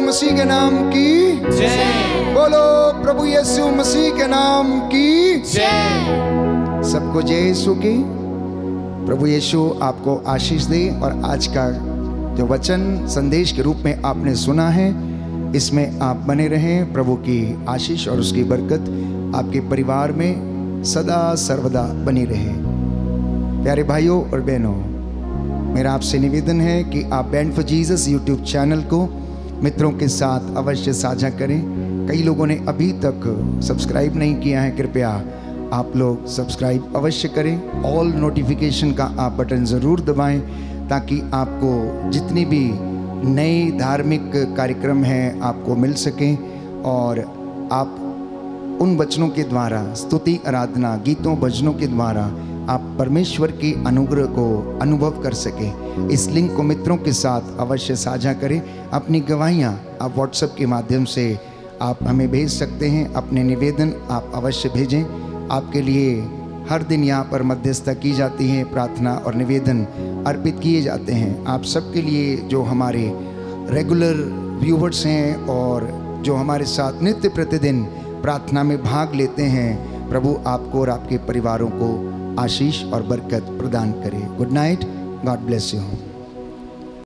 मसीह के नाम की जय। बोलो प्रभु यीशु मसीह के नाम की जय। सबको जय यीशु की। प्रभु यीशु आपको आशीष दे। और आज का जो वचन संदेश के रूप में आपने सुना है, इसमें आप बने रहें। प्रभु की आशीष और उसकी बरकत आपके परिवार में सदा सर्वदा बनी रहे। प्यारे भाइयों और बहनों, मेरा आपसे निवेदन है कि आप band for Jesus YouTube channel को मित्रों के साथ अवश्य साझा करें। कई लोगों ने अभी तक सब्सक्राइब नहीं किया है, कृपया आप लोग सब्सक्राइब अवश्य करें। ऑल नोटिफिकेशन का आप बटन ज़रूर दबाएं, ताकि आपको जितनी भी नए धार्मिक कार्यक्रम हैं आपको मिल सकें और आप उन वचनों के द्वारा, स्तुति आराधना गीतों भजनों के द्वारा आप परमेश्वर की अनुग्रह को अनुभव कर सकें। इस लिंक को मित्रों के साथ अवश्य साझा करें। अपनी गवाहियाँ आप व्हाट्सएप के माध्यम से आप हमें भेज सकते हैं। अपने निवेदन आप अवश्य भेजें। आपके लिए हर दिन यहाँ पर मध्यस्थता की जाती है, प्रार्थना और निवेदन अर्पित किए जाते हैं। आप सबके लिए जो हमारे रेगुलर व्यूवर्स हैं और जो हमारे साथ नित्य प्रतिदिन प्रार्थना में भाग लेते हैं, प्रभु आपको और आपके परिवारों को आशीष और बरकत प्रदान करे। Good night, God bless you.